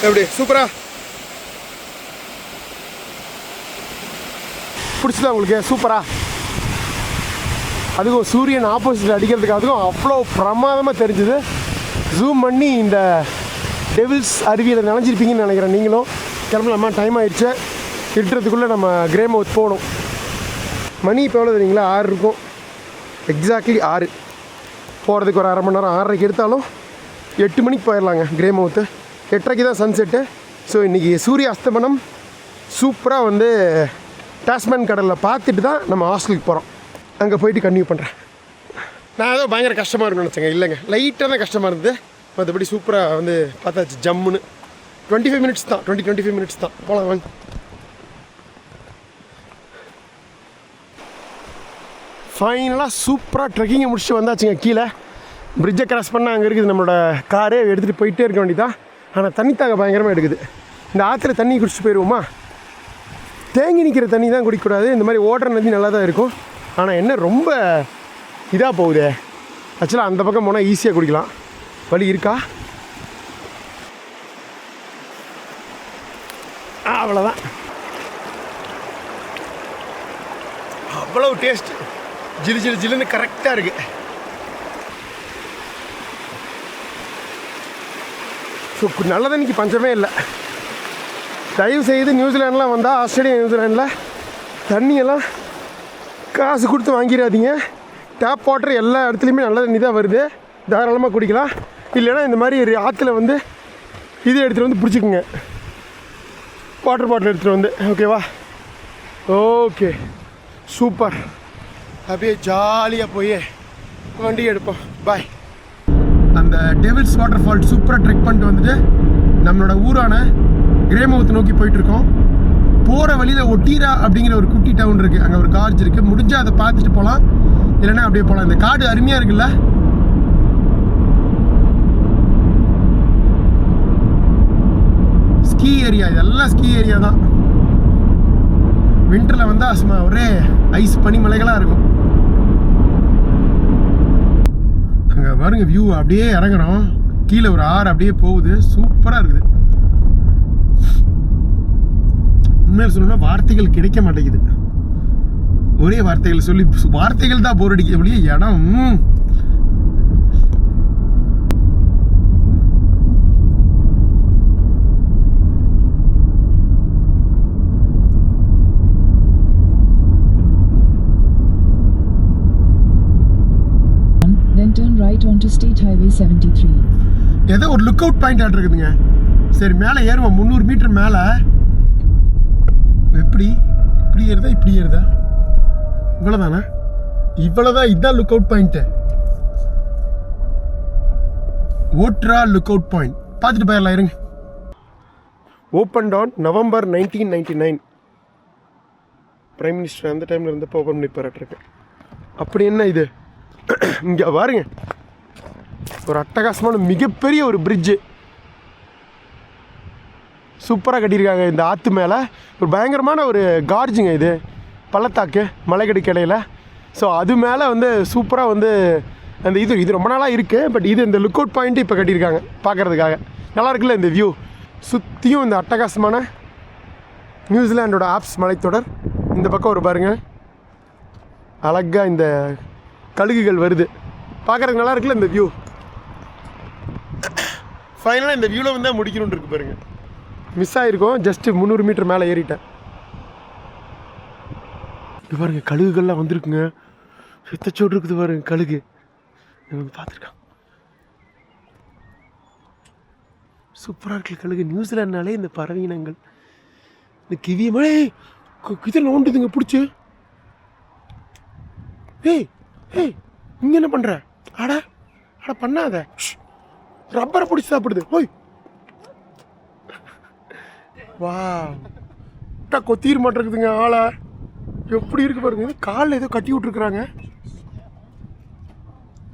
எப்படி சூப்பரா பிடிச்சதா உங்களுக்கு? சூப்பரா. அதுக்கும் சூரியன் ஆப்போசிட் அடிக்கிறதுக்கு அதுக்கும் அவ்வளோ பிரமாதமாக தெரிஞ்சுது. ஜூம் பண்ணி இந்த டெவில்ஸ் அருவியில் நினைஞ்சிருப்பீங்கன்னு நினைக்கிறேன். நீங்களும் கிளம்பலாமா? டைம் ஆயிடுச்சு. இருட்டுறதுக்குள்ளே நம்ம கிரேமவுத் போகணும். மணி இப்போ எவ்வளோ தெரியுங்களா? 6 இருக்கும். எக்ஸாக்ட்லி 6. போகிறதுக்கு ஒரு 1/2 மணி நேரம். 6:30 எடுத்தாலும் 8 மணிக்கு போயிடலாங்க கிரேமவுத்து. 8:30 தான் சன்செட்டு. ஸோ இன்றைக்கி சூரிய அஸ்தமனம் சூப்பராக வந்து டாஸ்மேன் கடலில் பார்த்துட்டு தான் நம்ம ஹாஸ்டலுக்கு போகிறோம். அங்கே போயிட்டு கன்டினியூ பண்ணுறேன். நான் ஏதோ பயங்கர கஷ்டமாக இருக்குன்னு நினச்சேங்க. இல்லைங்க, லைட்டாக தான் கஷ்டமாக இருந்தது. மற்றபடி சூப்பராக வந்து பார்த்தாச்சு. ஜம்முன்னு 25 மினிட்ஸ் தான். 25 மினிட்ஸ் தான். போகலாம் வாங்க. ஃபைனலாக சூப்பராக ட்ரெக்கிங்கை முடிச்சுட்டு வந்தாச்சுங்க. கீழே பிரிட்ஜை கிராஸ் பண்ணால் அங்கே இருக்குது நம்மளோட காரே. எடுத்துகிட்டு போயிட்டே இருக்க வேண்டியதான். ஆனால் தண்ணி தாக பயங்கரமாக எடுக்குது. இந்த ஆற்றுல தண்ணி குடிச்சிட்டு போயிடுவோமா? தேங்கி நிற்கிற தண்ணி தான் குடிக்கக்கூடாது. இந்த மாதிரி ஓடுற நதி நல்லா தான் இருக்கும். ஆனால் என்ன ரொம்ப இதாக போகுதே. ஆக்சுவலாக அந்த பக்கம் போனால் ஈஸியாக குடிக்கலாம். வழி இருக்கா? அவ்வளோதான். அவ்வளோ டேஸ்ட். ஜில்லுன்னு கரெக்டாக இருக்குது. ஸோ நல்ல தண்ணிக்கு பஞ்சமே இல்லை. தயவு செய்து நியூசிலாண்டெலாம் வந்தால், ஆஸ்திரேலியா நியூசிலாண்டில் தண்ணியெல்லாம் காசு கொடுத்து வாங்கிடாதீங்க. டேப் வாட்டர் எல்லா இடத்துலையுமே நல்ல தண்ணி தான் வருது. தாராளமாக குடிக்கலாம். இல்லைன்னா இந்த மாதிரி ஆற்றுல வந்து இது எடுத்துகிட்டு வந்து பிடிச்சிக்குங்க. வாட்டர் பாட்டில் எடுத்துகிட்டு வந்து. ஓகேவா? Okay super. அப்படியே ஜாலியாக போய் வண்டி எடுப்போம். பாய். அந்த டெவில்ஸ் வாட்டர் ஃபால் சூப்பராக ட்ரெக் பண்ணிட்டு வந்துட்டு நம்மளோட ஊரான கிரேமவுத் நோக்கி போயிட்டுருக்கோம். போகிற வழியில் ஒட்டீரா அப்படிங்கிற ஒரு குட்டி டவுன் இருக்குது. அங்கே ஒரு கார்ஜ் இருக்குது. முடிஞ்சால் அதை பார்த்துட்டு போகலாம். இல்லைன்னா அப்படியே போகலாம். இந்த காடு அருமையாக இருக்குல்ல. Ski area. இதெல்லாம் ஸ்கீ ஏரியா தான். விண்டரில் வந்தால் சும்மா ஒரே ஐஸ் பனிமலைகளாக இருக்கும். அங்கே பாருங்க வியூ. அப்படியே இறங்குறோம். கீழே ஒரு ஆறு அப்படியே போகுது. சூப்பராக இருக்குது. உண்மையில் சொல்லணும்னா வார்த்தைகள் கிடைக்க மாட்டேங்குது. ஒரே வார்த்தைகள் சொல்லி வார்த்தைகள் தான் போர் அடிக்க அப்படியே இடம். Then turn right onto State Highway 73. ஏதோ ஒரு லுக் அவுட் பாயிண்ட் ஆட் இருக்குதுங்க. சரி மேலே ஏறுவோம். 300 மீட்டர் மேலே. எப்படி இப்படி ஏறுதா இப்படி ஏறுதா? இவ்வளோதானா? இவ்வளோதான். இதுதான் look out point. Otira look out point. பார்த்துட்டு போயிடலாம். இருங்க. Open on November 1999. Prime minister அந்த டைமில் இருந்தப்போ ஓப்பன் பண்ணி பாராட்டிருக்கேன். அப்படி என்ன இது? இங்கே பாருங்க, ஒரு அட்டகாசமான மிகப்பெரிய ஒரு பிரிட்ஜு. சூப்பராக கட்டியிருக்காங்க இந்த ஆற்று மேலே. ஒரு பயங்கரமான ஒரு கார்ஜுங்க இது, பள்ளத்தாக்கு மலைக்கடிக்கு இடையில. ஸோ அது மேலே வந்து சூப்பராக வந்து அந்த இது ரொம்ப நாளாக இருக்குது. பட் இது இந்த லுக் அவுட் பாயிண்ட்டு இப்போ கட்டியிருக்காங்க பார்க்குறதுக்காக. நல்லா இருக்குல்ல இந்த வியூ. சுற்றியும் இந்த அட்டகாசமான நியூசிலாண்டோட ஆப்ஸ் மலைத்தொடர். இந்த பக்கம் ஒரு பாருங்கள், அழகாக இந்த கழுகுகள் வருது, பார்க்குறதுக்கு நல்லா இருக்குல்ல இந்த வியூ. ஃபைனலாக இந்த வியூவில் வந்து முடிக்கணும்னு இருக்கு பாருங்கள். மிஸ் ஆகிருக்கும், ஜஸ்ட்டு 300 மீட்டர் மேலே ஏறிட்டேன். இது பாருங்கள், கழுகுகள்லாம் வந்திருக்குங்க. சித்தச்சோடு இருக்குது பாருங்க கழுகு. பார்த்துருக்கான், சூப்பராக இருக்கு கழுகு. நியூசிலாண்ட்னாலே இந்த பறவையினங்கள், இந்த கிவிய மழை இதில் நோண்டுதுங்க பிடிச்சி. ஏய் ஏய், இங்கே என்ன பண்ணுற? ஆடா ஆடா பண்ணாத, ரப்பரை பிடிச்சி சாப்பிடுது. ஓய் வா, கொத்திர மாட்டேங்குதுங்க ஆளை. எப்படி இருக்கு பாருங்க, இது காலில் ஏதோ கட்டி விட்டுருக்குறாங்க.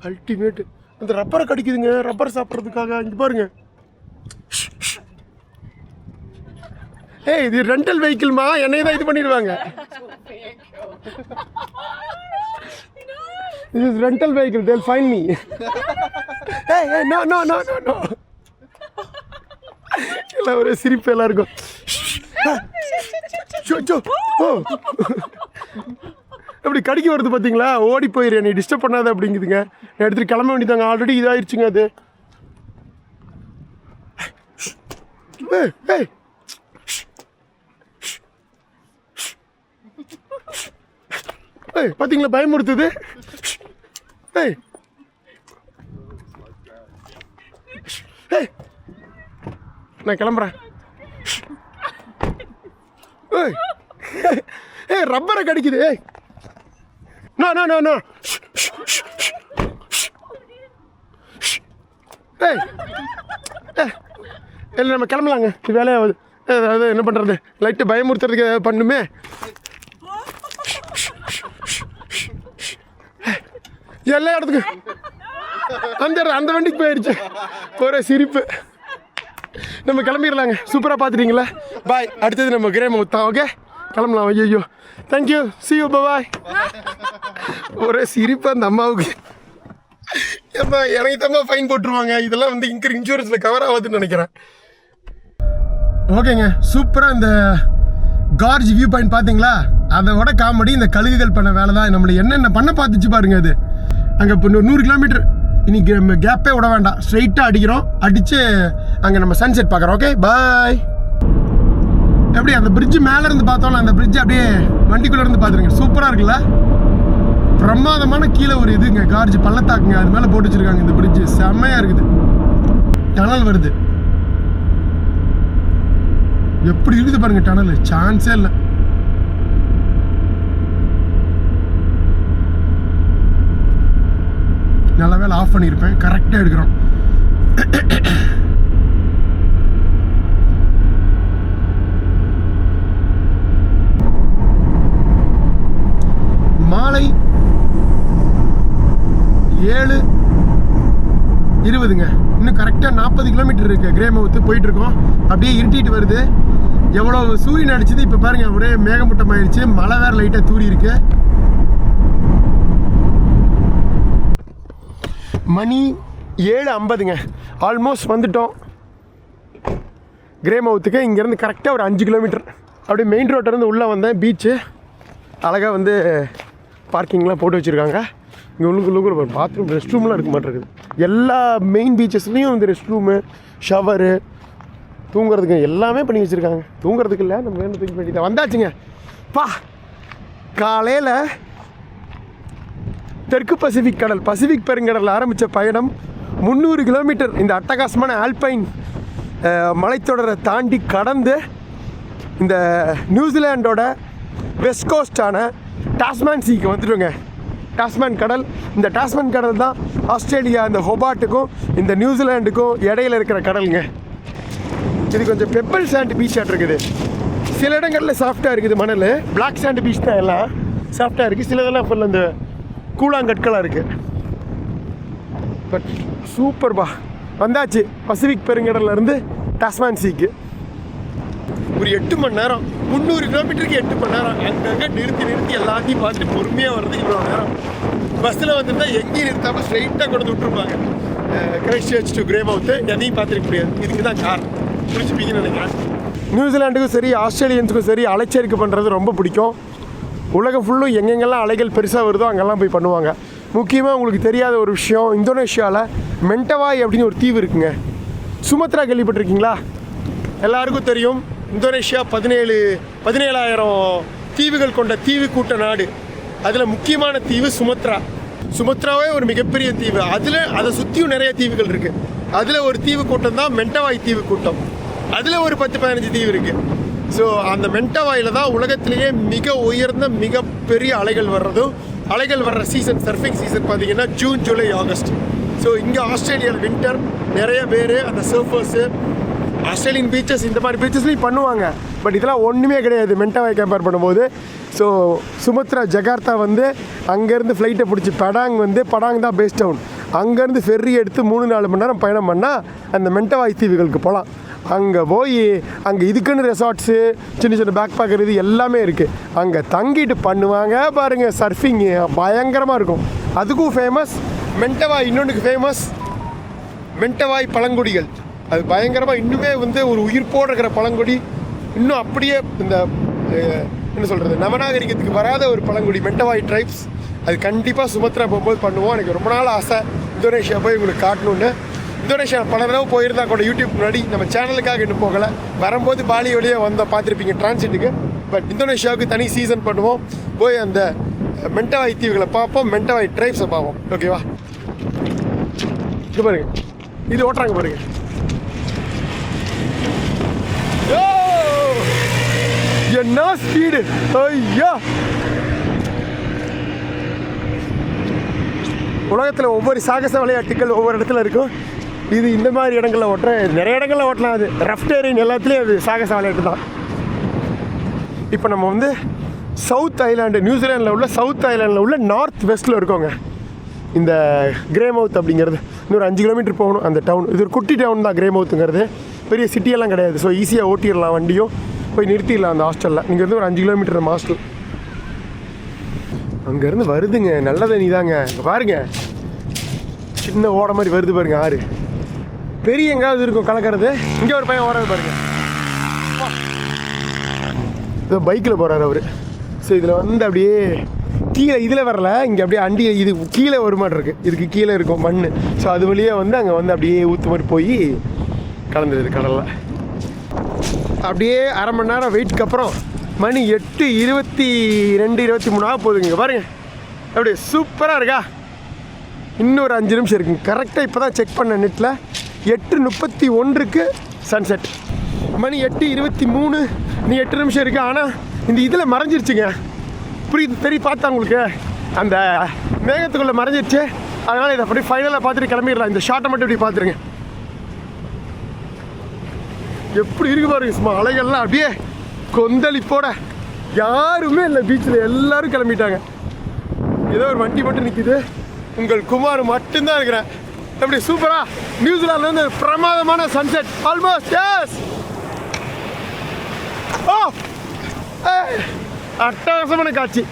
அல்டிமேட்டு. அந்த ரப்பரை கடிக்குதுங்க, ரப்பர் சாப்பிட்றதுக்காக. இங்கே பாருங்க. ஏய், இது ரெண்டல் வெஹிக்கிள்மா, என்னைய தான் இது பண்ணிடுவாங்க. This is rental vehicle, they'll find me. Hey, no. எல்லாம் ஒரே சிரிப்பு எல்லாருக்கும். அப்படி கடிக்க வருது பார்த்தீங்களா? ஓடி போயிரு, நீ டிஸ்டர்ப் பண்ணாத அப்படிங்குதுங்க. எடுத்துகிட்டு கிளம்ப வேண்டியதாங்க, ஆல்ரெடி இதாகிடுச்சுங்க அது. பார்த்தீங்களா பயமுறுத்துது. நான் கிளம்புறேன். ரப்பரை கடிக்குது. நோ இல்லை, நம்ம கிளம்பலாங்க, வேலையாகுது. அதாவது என்ன பண்ணுறது, லைட்டு பயமுறுத்துறதுக்கு ஏதாவது பண்ணுமே. எல்லா இடத்துக்கு அந்த வண்டிக்கு போயிடுச்சு. ஒரே சிரிப்பு. நம்ம கிளம்பிடலாங்க. சூப்பராக பார்த்துட்டீங்களா? பாய். அடுத்தது நம்ம கிரேமவுத் தான். ஓகே, கிளம்பலாம். ஐயோ, தேங்க்யூ, see you, பாய். ஒரே சிரிப்பு அந்த அம்மாவுக்கு. ஏம்மா எனக்கு தான் ஃபைன் போட்டுருவாங்க, இதெல்லாம் வந்து இன்சூரன்ஸில் கவர் ஆகாதுன்னு நினைக்கிறேன். ஓகேங்க, சூப்பராக இந்த கார்ஜ் வியூ பாயிண்ட் பார்த்தீங்களா? அதோட காமெடி இந்த கழுகுகள் பண்ண வேலை தான். நம்மளை என்னென்ன பண்ண பார்த்துச்சு பாருங்க அது. அங்கே இப்போ 100 கிலோமீட்டர் இன்னைக்கு நம்ம கேப்பே விட வேண்டாம், ஸ்ட்ரைட்டாக அடிக்கிறோம். அடித்து அங்கே நம்ம சன்செட் பார்க்குறோம். Okay bye. எப்படி அந்த பிரிட்ஜு மேலே இருந்து பார்த்தோம்ல, அந்த பிரிட்ஜ் அப்படியே வண்டிக்குள்ளே இருந்து பார்த்துருங்க. சூப்பராக இருக்குல்ல? பிரமாதமான கீழே ஒரு இதுங்க, கார்ஜ் பள்ளத்தாக்குங்க, அது மேலே போட்டு வச்சுருக்காங்க. இந்த பிரிட்ஜு செம்மையாக இருக்குது. டனல் வருது, எப்படி இருக்குது பாருங்க டனல், சான்ஸே இல்லை. நல்ல வேலை ஆஃப் பண்ணியிருப்பேன், கரெக்டாக எடுக்கிறோம். மாலை 7:20ங்க. இன்னும் கரெக்டாக 40 கிலோமீட்டர் இருக்குது கிரேமவுத்து. போயிட்டுருக்கோம், அப்படியே இருட்டிட்டு வருது. எவ்வளோ சூரியன் அடிச்சது இப்போ பாருங்க, ஒரே மேகமூட்டம் ஆயிடுச்சு. மழை வேறு லைட்டாக தூரி இருக்கு. மணி 7:50ங்க. ஆல்மோஸ்ட் வந்துட்டோம் கிரேமவுத்துக்கு. இங்கேருந்து கரெக்டாக ஒரு 5 கிலோமீட்டர். அப்படியே மெயின் ரோட்டிலேருந்து உள்ளே வந்தேன். பீச்சு அழகாக வந்து பார்க்கிங்லாம் போட்டு வச்சுருக்காங்க. இங்கே உள்ளுக்குள்ள ஒரு பாத்ரூம், ரெஸ்ட் ரூம்லாம் இருக்க மாட்டேங்குது. எல்லா மெயின் பீச்சஸ்லேயும் வந்து ரெஸ்ட் ரூமு, ஷவரு, தூங்குறதுக்கு எல்லாமே பண்ணி வச்சுருக்காங்க. தூங்குறதுக்கு இல்லை, நம்ம வேணும் தூக்கி பண்ணிட்டு வந்தாச்சுங்க. காலையில் தெற்கு பசிபிக் கடல், பசிபிக் பெருங்கடல் ஆரம்பித்த பயணம் 300 கிலோமீட்டர் இந்த அட்டகாசமான ஆல்பைன் மலைத்தொடரை தாண்டி கடந்து இந்த நியூசிலாண்டோட வெஸ்ட் கோஸ்டான டாஸ்மான் சீக்கு வந்துடுங்க. டாஸ்மான் கடல், இந்த டாஸ்மான் கடல் தான் ஆஸ்திரேலியா இந்த ஹோபார்ட்டுக்கும் இந்த நியூசிலாண்டுக்கும் இடையில இருக்கிற கடலுங்க. இது கொஞ்சம் பெப்பல் சாண்ட் பீச்சாக இருக்குது. சில இடங்களில் சாஃப்டாக இருக்குது மணல். பிளாக் சாண்ட் பீச் தான் எல்லாம் சாஃப்டாக இருக்குது. சில இதெல்லாம் ஃபுல் அந்த கூழாங்கற்களாக இருக்குது. பட் சூப்பர்பா, வந்தாச்சு பசிபிக் பெருங்கடல்லேருந்து டாஸ்மான் சீக்கு. ஒரு 8 மணி நேரம், 300 கிலோமீட்டருக்கு 8 மணி நேரம். அங்கங்கே நிறுத்தி எல்லாத்தையும் பார்த்துட்டு பொறுமையாக வர்றதுக்கு இவ்வளோ நேரம். பஸ்ஸில் வந்துருந்தா எங்கேயும் நிறுத்தாமல் ஸ்ட்ரைட்டாக கொண்டு விட்டுருப்பாங்க. கிரைஸ்ட் சர்ச் டு கிரேமவுத் எதையும் பார்த்துருக்க முடியாது. இதுக்கு தான் காரணம். புரிஞ்சுப்பீங்கன்னு நினைக்கிறேன். நியூசிலாண்டுக்கும் சரி ஆஸ்திரேலியன்ஸுக்கும் சரி அலைச்சேர்க்கை பண்ணுறது ரொம்ப பிடிக்கும். உலகம் ஃபுல்லும் எங்கெங்கெல்லாம் அலைகள் பெருசாக வருதோ அங்கெல்லாம் போய் பண்ணுவாங்க. முக்கியமாக உங்களுக்கு தெரியாத ஒரு விஷயம், இந்தோனேஷியாவில் மென்டவாய் அப்படின்னு ஒரு தீவு இருக்குங்க. சுமத்ரா கேள்விப்பட்டிருக்கீங்களா? எல்லாருக்கும் தெரியும். இந்தோனேஷியா 17,000 தீவுகள் கொண்ட தீவு கூட்ட நாடு. அதில் முக்கியமான தீவு சுமத்ரா. சுமத்ராவே ஒரு மிகப்பெரிய தீவு. அதை சுற்றியும் நிறைய தீவுகள் இருக்குது. அதில் ஒரு தீவு கூட்டம் தான் மென்டவாய் தீவு கூட்டம். அதில் ஒரு 10-15 தீவு இருக்குது. ஸோ அந்த மென்டவாயில் தான் உலகத்திலேயே மிக உயர்ந்த மிகப்பெரிய அலைகள் வர்றதும். அலைகள் வர்ற சீசன், சர்ஃபிங் சீசன் பார்த்தீங்கன்னா ஜூன், ஜூலை, ஆகஸ்ட். ஸோ இங்கே ஆஸ்திரேலியாவில் வின்டர். நிறைய பேர் அந்த சர்ஃபர்ஸு ஆஸ்திரேலியன் பீச்சஸ் இந்த மாதிரி பீச்சஸ்லையும் பண்ணுவாங்க. பட் இதெல்லாம் ஒன்றுமே கிடையாது மென்டவாய் கம்பேர் பண்ணும்போது. ஸோ சுமத்ரா, ஜகார்த்தா வந்து அங்கேருந்து ஃப்ளைட்டை பிடிச்சி படாங் தான் பேஸ் டவுன். அங்கேருந்து ஃபெர்ரி எடுத்து 3-4 மணி நேரம் பயணம் பண்ணால் அந்த மென்டவாய் தீவுகளுக்கு போகலாம். அங்கே போய் அங்கே இதுக்குன்னு ரெசார்ட்ஸு, சின்ன பேக் பேக்கர் இது எல்லாமே இருக்குது. அங்கே தங்கிட்டு பண்ணுவாங்க பாருங்கள். சர்ஃபிங்கு பயங்கரமாக இருக்கும். அதுக்கும் ஃபேமஸ் மென்டவாய். இன்னொன்றுக்கு ஃபேமஸ் மென்டவாய் பழங்குடிகள். அது பயங்கரமாக இன்னுமே வந்து ஒரு உயிர்ப்போடு இருக்கிற பழங்குடி. இன்னும் அப்படியே இந்த என்ன சொல்கிறது, நவநாகரிகத்துக்கு வராத ஒரு பழங்குடி மென்டவாய் ட்ரைப்ஸ். அது கண்டிப்பாக சுமத்ரா போகும்போது பண்ணுவோம். எனக்கு ரொம்ப நாள் ஆசை இந்தோனேஷியா போய் உங்களுக்கு காட்டணுன்னு. இந்தோனேஷியா பல தடவை போயிருந்தா கூட யூடியூப் முன்னாடி நம்ம சேனலுக்காக இன்னும் போகலை. வரும்போது பாலி வழியே வந்தால் பார்த்துருப்பீங்க டிரான்சிட்டுக்கு. பட் இந்தோனேஷியாவுக்கு தனி சீசன் பண்ணுவோம். போய் அந்த மென்டவாய் தீவுகளை பார்ப்போம், மென்டவாய் ட்ரைப்ஸை பார்ப்போம். ஓகேவா? இது பாருங்க, இது ஓட்டுறாங்க பாருங்க. என்ன ஸ்பீடு! ஐயா, உலகத்தில் ஒவ்வொரு சாகச விளையாட்டுகள் ஒவ்வொரு இடத்துல இருக்கும். இது இந்த மாதிரி இடங்களில் ஓட்டுற, நிறைய இடங்களில் ஓட்டலாம். அது ரஃப் டெரைன் எல்லாத்துலேயும் அது சாகச விளையாட்டு தான். இப்போ நம்ம வந்து சவுத் ஐலாண்டு, நியூசிலாண்டில் உள்ள சவுத் ஐலாண்டில் உள்ள நார்த் வெஸ்ட்டில் இருக்கோங்க. இந்த கிரேமவுத் அப்படிங்கிறது இன்னொரு 5 கிலோமீட்டர் போகணும் அந்த டவுன். இது ஒரு குட்டி டவுன் தான் கிரேமவுத்துங்கிறது. பெரிய சிட்டியெல்லாம் கிடையாது. ஸோ ஈஸியாக ஓட்டிடலாம், வண்டியும் போய் நிறுத்திடலாம் அந்த ஹாஸ்டலில். நீங்கள் இருந்து ஒரு 5 கிலோமீட்டர் நம்ம ஹாஸ்டல். அங்கேருந்து வருதுங்க நல்ல தண்ணி தாங்க. பாருங்க, சின்ன ஓட மாதிரி வருது பாருங்க ஆறு. பெரிய எங்காவது இருக்கும் கலக்கிறது. இங்கே ஒரு பையன் ஓடுறது பாருங்க. இதோ பைக்கில் போகிறாரு அவர். ஸோ இதில் வந்து அப்படியே கீழே இதில் வரல, இங்கே அப்படியே அண்டி இது கீழே ஒரு மாதிரி இருக்குது. இதுக்கு கீழே இருக்கும் மண். ஸோ அது வழியே வந்து அங்கே வந்து அப்படியே ஊற்று மாதிரி போய் கலந்துருது கடலில். அப்படியே அரை மணி நேரம் வெயிட்க்கு அப்புறம் மணி 8:22-23 போகுதுங்க. பாருங்க அப்படியே சூப்பராக இருக்கா. இன்னொரு 5 நிமிஷம் இருக்குங்க. கரெக்டாக இப்போ தான் செக் பண்ண நெட்டில் 8:31 சன்செட். மணி 8:23, நீ 8 நிமிஷம் இருக்குது. ஆனால் இந்த இதில் மறைஞ்சிருச்சுங்க. புரியுது, பார்த்தா உங்களுக்கு அந்த மேகத்துக்குள்ளே மறைஞ்சிருச்சு. அதனால் இதை அப்படி ஃபைனலாக பார்த்துட்டு கிளம்பிடலாம். இந்த ஷார்ட்டை மட்டும் இப்படி பார்த்துருங்க. எப்படி இருக்கு பாருங்க. சும்மா அலைகள்லாம் அப்படியே கொந்தளிப்போட. யாருமே இல்லை பீச்சில், எல்லோரும் கிளம்பிட்டாங்க. ஏதோ ஒரு வண்டி மட்டும் நிற்கிது. உங்கள் குமார் மட்டும்தான் இருக்கிறேன். எப்படி சூப்பரா நியூசிலாந்து வந்து பிரமாதமான சன்செட் ஆல்மோஸ்ட். எஸ், ஓ அட்டகாசமான காட்சி.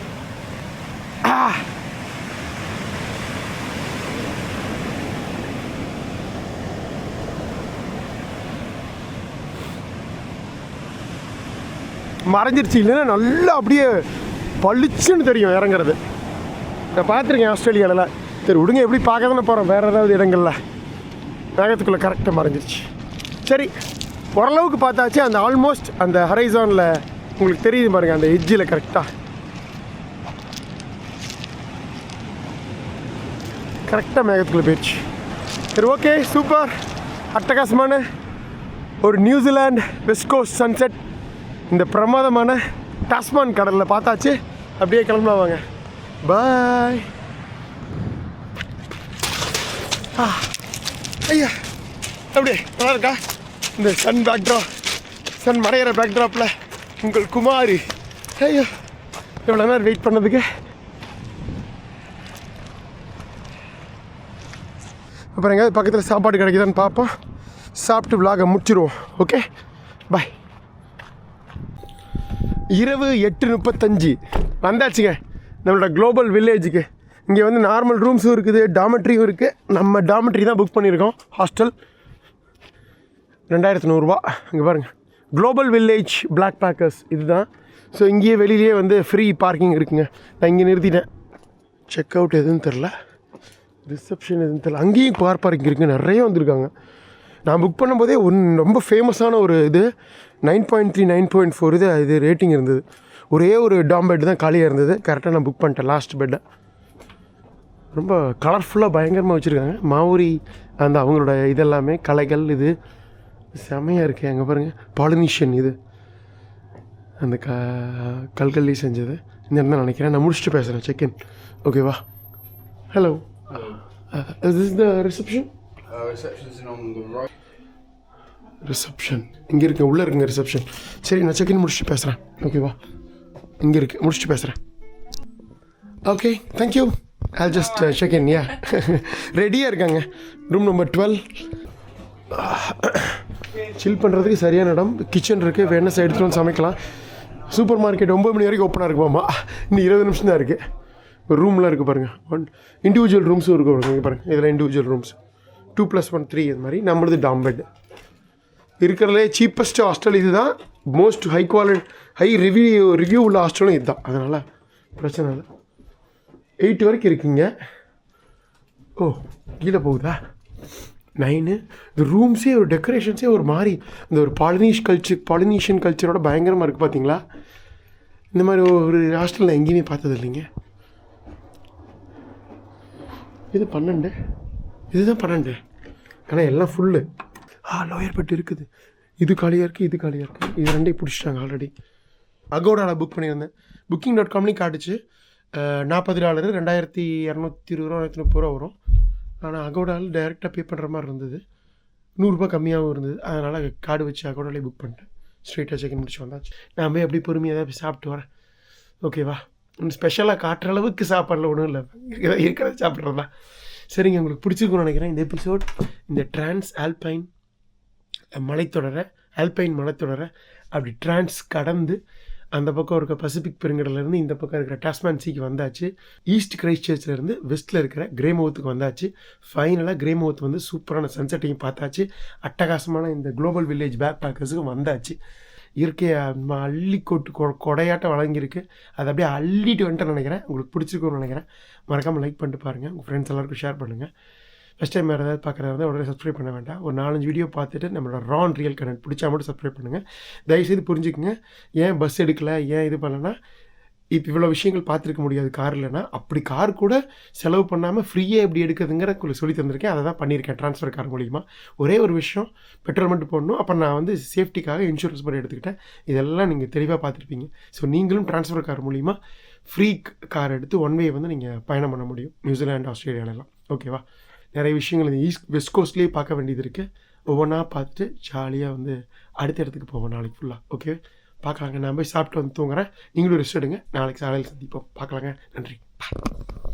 மறைஞ்சிருச்சு. இல்லைன்னா நல்லா அப்படியே பளிச்சுன்னு தெரியும் இறங்குறது. நான் பார்த்துருக்கேன் ஆஸ்திரேலியாவில். சரி விடுங்க, எப்படி பார்க்க தானே போகிறோம். வேறு ஏதாவது இடங்களில் மேகத்துக்குள்ளே கரெக்டாக மறைஞ்சிருச்சு. சரி, ஓரளவுக்கு பார்த்தாச்சு. அந்த ஆல்மோஸ்ட் அந்த ஹரைசானில் உங்களுக்கு தெரியுது பாருங்கள், அந்த எட்ஜில் கரெக்டாக மேகத்துக்குள்ளே போயிடுச்சு. சரி, ஓகே, சூப்பர். அட்டகாசமான ஒரு நியூசிலாந்து வெஸ்ட் கோஸ்ட் சன்செட் இந்த பிரமாதமான டாஸ்மான் கடலில் பார்த்தாச்சு. அப்படியே கிளம்பலாம் வாங்க. பாய். ஐயா, அப்படியே நல்லா இருக்கா இந்த சன் பேக்ட்ராப், சன் மறையிற பேக்ட்ராப்பில் உங்கள் குமாரி. ஐயோ, எவ்வளோ நேரம் வெயிட் பண்ணதுக்கு. அப்புறம் எங்கேயாவது பக்கத்தில் சாப்பாடு கிடைக்குதான்னு பார்ப்போம். சாப்பிட்டு விலாகை முடிச்சிடுவோம். ஓகே, பாய். இரவு 8:35 வந்தாச்சுங்க நம்மளோட குளோபல் வில்லேஜுக்கு. இங்கே வந்து நார்மல் ரூம்ஸும் இருக்குது, டாமெட்ரியும் இருக்குது. நம்ம டாமெட்ரி தான் புக் பண்ணியிருக்கோம். ஹாஸ்டல் 2100 ரூபா. இங்கே பாருங்கள், குளோபல் வில்லேஜ் பிளாக் பேக்கர்ஸ் இதுதான். ஸோ இங்கேயே வெளியிலேயே வந்து ஃப்ரீ பார்க்கிங் இருக்குங்க. நான் இங்கே நிறுத்திட்டேன். செக் அவுட் எதுன்னு தெரில, ரிசப்ஷன் எதுன்னு தெரில. அங்கேயும் கார் பார்க்கிங் இருக்குது, நிறைய வந்திருக்காங்க. நான் புக் பண்ணும்போதே ரொம்ப ஃபேமஸான ஒரு இது 9.3 9.4 இது ரேட்டிங் இருந்தது. ஒரே ஒரு டாம் பெட் தான் காலியாக இருந்தது. கரெக்டாக நான் புக் பண்ணிட்டேன் லாஸ்ட் பெட்டை. ரொம்ப கலர்ஃபுல்லாக பயங்கரமாக வச்சுருக்காங்க. மாவுரி அந்த அவங்களோட இதெல்லாமே கலைகள் இது செமையாக இருக்குது. அங்கே பாருங்கள், பாலினீஷியன் இது அந்த கல்கல்லி செஞ்சது. இந்த இடத்துல நினைக்கிறேன். நான் முடிச்சுட்டு பேசுகிறேன். செக்இன் ஓகேவா? Hello, is this the reception? Reception's on the right. Reception இங்கே இருக்குங்க, உள்ளே இருக்குங்க ரிசப்ஷன். சரி, நான் செக்இன் முடிச்சுட்டு பேசுகிறேன். ஓகேவா? இங்கே இருக்குது, முடிச்சுட்டு பேசுகிறேன். Okay, thank you. I'll just check in. Yeah. ரெடியாக இருக்காங்க. Room number 12. சில் பண்ணுறதுக்கு சரியான இடம். கிச்சன் இருக்குது, வேணா எடுத்துகிட்டு வந்து சமைக்கலாம். சூப்பர் மார்க்கெட் 9 மணி வரைக்கும் ஓப்பனாக இருக்குமாம்மா. இன்னும் 20 நிமிஷம் தான் இருக்குது. ஒரு ரூம்லாம் இருக்குது பாருங்கள். இண்டிவிஜுவல் ரூம்ஸும் இருக்குது பாருங்கள். இங்கே பாருங்கள், இதில் இண்டிவிஜுவல் ரூம்ஸ் 2+1 3 இது மாதிரி. நம்மளது டாம் பெட். இருக்கிறதுலே சீப்பஸ்ட் ஹாஸ்டல் இது தான். Most high quality high review உள்ள ஹாஸ்டலும் இதுதான். அதனால் பிரச்சனை இல்லை. 8 வரைக்கும் இருக்குங்க. ஓ, கீழே போகுதா? 9. இந்த ரூம்ஸே ஒரு டெக்கரேஷன்ஸே ஒரு மாதிரி இந்த ஒரு பாலினீஷியன் கல்ச்சரோட பயங்கரமாக இருக்குது பார்த்தீங்களா? இந்த மாதிரி ஒரு ஹாஸ்டல் நான் எங்கேயுமே பார்த்தது இல்லைங்க. இது 12. இதுதான் 12. ஆனால் எல்லாம் ஃபுல்லு. லோயர் பெட் இருக்குது. இது காலியாக இருக்குது, இது காலியாக இருக்குது. இது ரெண்டையும் பிடிச்சிட்டாங்க ஆல்ரெடி. அகோடாவில் புக் பண்ணியிருந்தேன். booking.comலேயும் காட்டுச்சு. $40 $2220 $230 வரும். ஆனால் அகோடாவில் டைரெக்டாக பே பண்ணுற மாதிரி இருந்தது. $100 கம்மியாகவும் இருந்தது. அதனால் கார்டு வச்சு அகோடாலே புக் பண்ணிட்டேன். ஸ்ட்ரெயிட்டாக செக்இன் முடிச்சு வந்தாச்சு. நான் போய் அப்படியே பொறுமையாக தான் போய் சாப்பிட்டு வரேன். ஓகேவா? ஒன்றும் ஸ்பெஷலாக காட்டுற அளவுக்கு சாப்பாடில் ஒன்றும் இல்லை, இருக்கிறத சாப்பிட்றது தான். சரிங்க, உங்களுக்கு பிடிச்சிருக்குன்னு நினைக்கிறேன் இந்த எபிசோட். இந்த டிரான்ஸ் ஆல்பைன் மலைத்தொடரை, ஆல்பைன் மலைத்தொடரை அப்படி டிரான்ஸ் கடந்து அந்த பக்கம் இருக்க பசிபிக் பெருங்கடலேருந்து இந்த பக்கம் இருக்கிற டாஸ்மான் சீக்கு வந்தாச்சு. ஈஸ்ட் கிரைஸ்ட் சர்ச்லேருந்து வெஸ்ட்டில் இருக்கிற கிரேமவுத்துக்கு வந்தாச்சு. ஃபைனலாக கிரேமவுத் வந்து சூப்பரான சன்செட்டையும் பார்த்தாச்சு. அட்டகாசமான இந்த குளோபல் வில்லேஜ் பேக் பேக்கர்ஸுக்கும் வந்தாச்சு. இயற்கையை அள்ளி கொடையாட்டம் வழங்கியிருக்கு. அதை அப்படியே அள்ளிட்டு வந்துட்டு நினைக்கிறேன். உங்களுக்கு பிடிச்சிருக்குன்னு நினைக்கிறேன். மறக்காமல் லைக் பண்ணிட்டு பாருங்கள். உங்கள் ஃப்ரெண்ட்ஸ் எல்லாருக்கும் ஷேர் பண்ணுங்கள். ஃபஸ்ட் டைம் வேறு ஏதாவது பார்க்குறதா இருந்தால் உடனே சப்ஸ்கிரைப் பண்ண வேண்டாம். ஒரு 4-5 வீடியோ பார்த்துட்டு நம்மளோட ரான் ரியல் கனெக்ட் பிடிச்சா மட்டும் சப்ஸ்கிரைப் பண்ணுங்கள். தயவுசெய்து புரிஞ்சுக்குங்க. ஏன் பஸ் எடுக்கலை, ஏன் இது பண்ணலைன்னா, இப்போ இவ்வளோ விஷயங்கள் பார்த்துருக்க முடியாது கார் இல்லைன்னா. அப்படி கார் கூட செலவு பண்ணாமல் ஃப்ரீயாக எப்படி எடுக்கிறதுங்கிற சொல்லி தந்திருக்கேன். அதை தான் பண்ணியிருக்கேன் ட்ரான்ஸ்ஃபர் கார் மூலிமா. ஒரே ஒரு விஷயம், பெட்ரோல் மட்டும் போடணும். அப்போ நான் வந்து சேஃப்டிக்காக இன்சூரன்ஸ் பண்ணி எடுத்துக்கிட்டேன். இதெல்லாம் நீங்கள் தெளிவாக பார்த்துருப்பீங்க. ஸோ நீங்களும் ட்ரான்ஸ்ஃபர் கார் மூலிமா ஃப்ரீ கார் எடுத்து ஒன் வே வந்து நீங்கள் பயணம் பண்ண முடியும் நியூசிலாண்டு, ஆஸ்திரேலியாவிலலாம். ஓகேவா? நிறைய விஷயங்கள் இந்த வெஸ்ட் கோஸ்ட்லேயே பார்க்க வேண்டியது இருக்குது. ஒவ்வொன்றா பார்த்துட்டு ஜாலியாக வந்து அடுத்த இடத்துக்கு போவோம் நாளைக்கு ஃபுல்லாக. ஓகே, பார்க்கலாங்க. நான் போய் சாப்பிட்டு வந்து தூங்குறேன். நீங்களும் ரெஸ்ட் எடுங்க. நாளைக்கு சாலையில் சந்திப்போம். பார்க்கலாங்க. நன்றி. பாய்.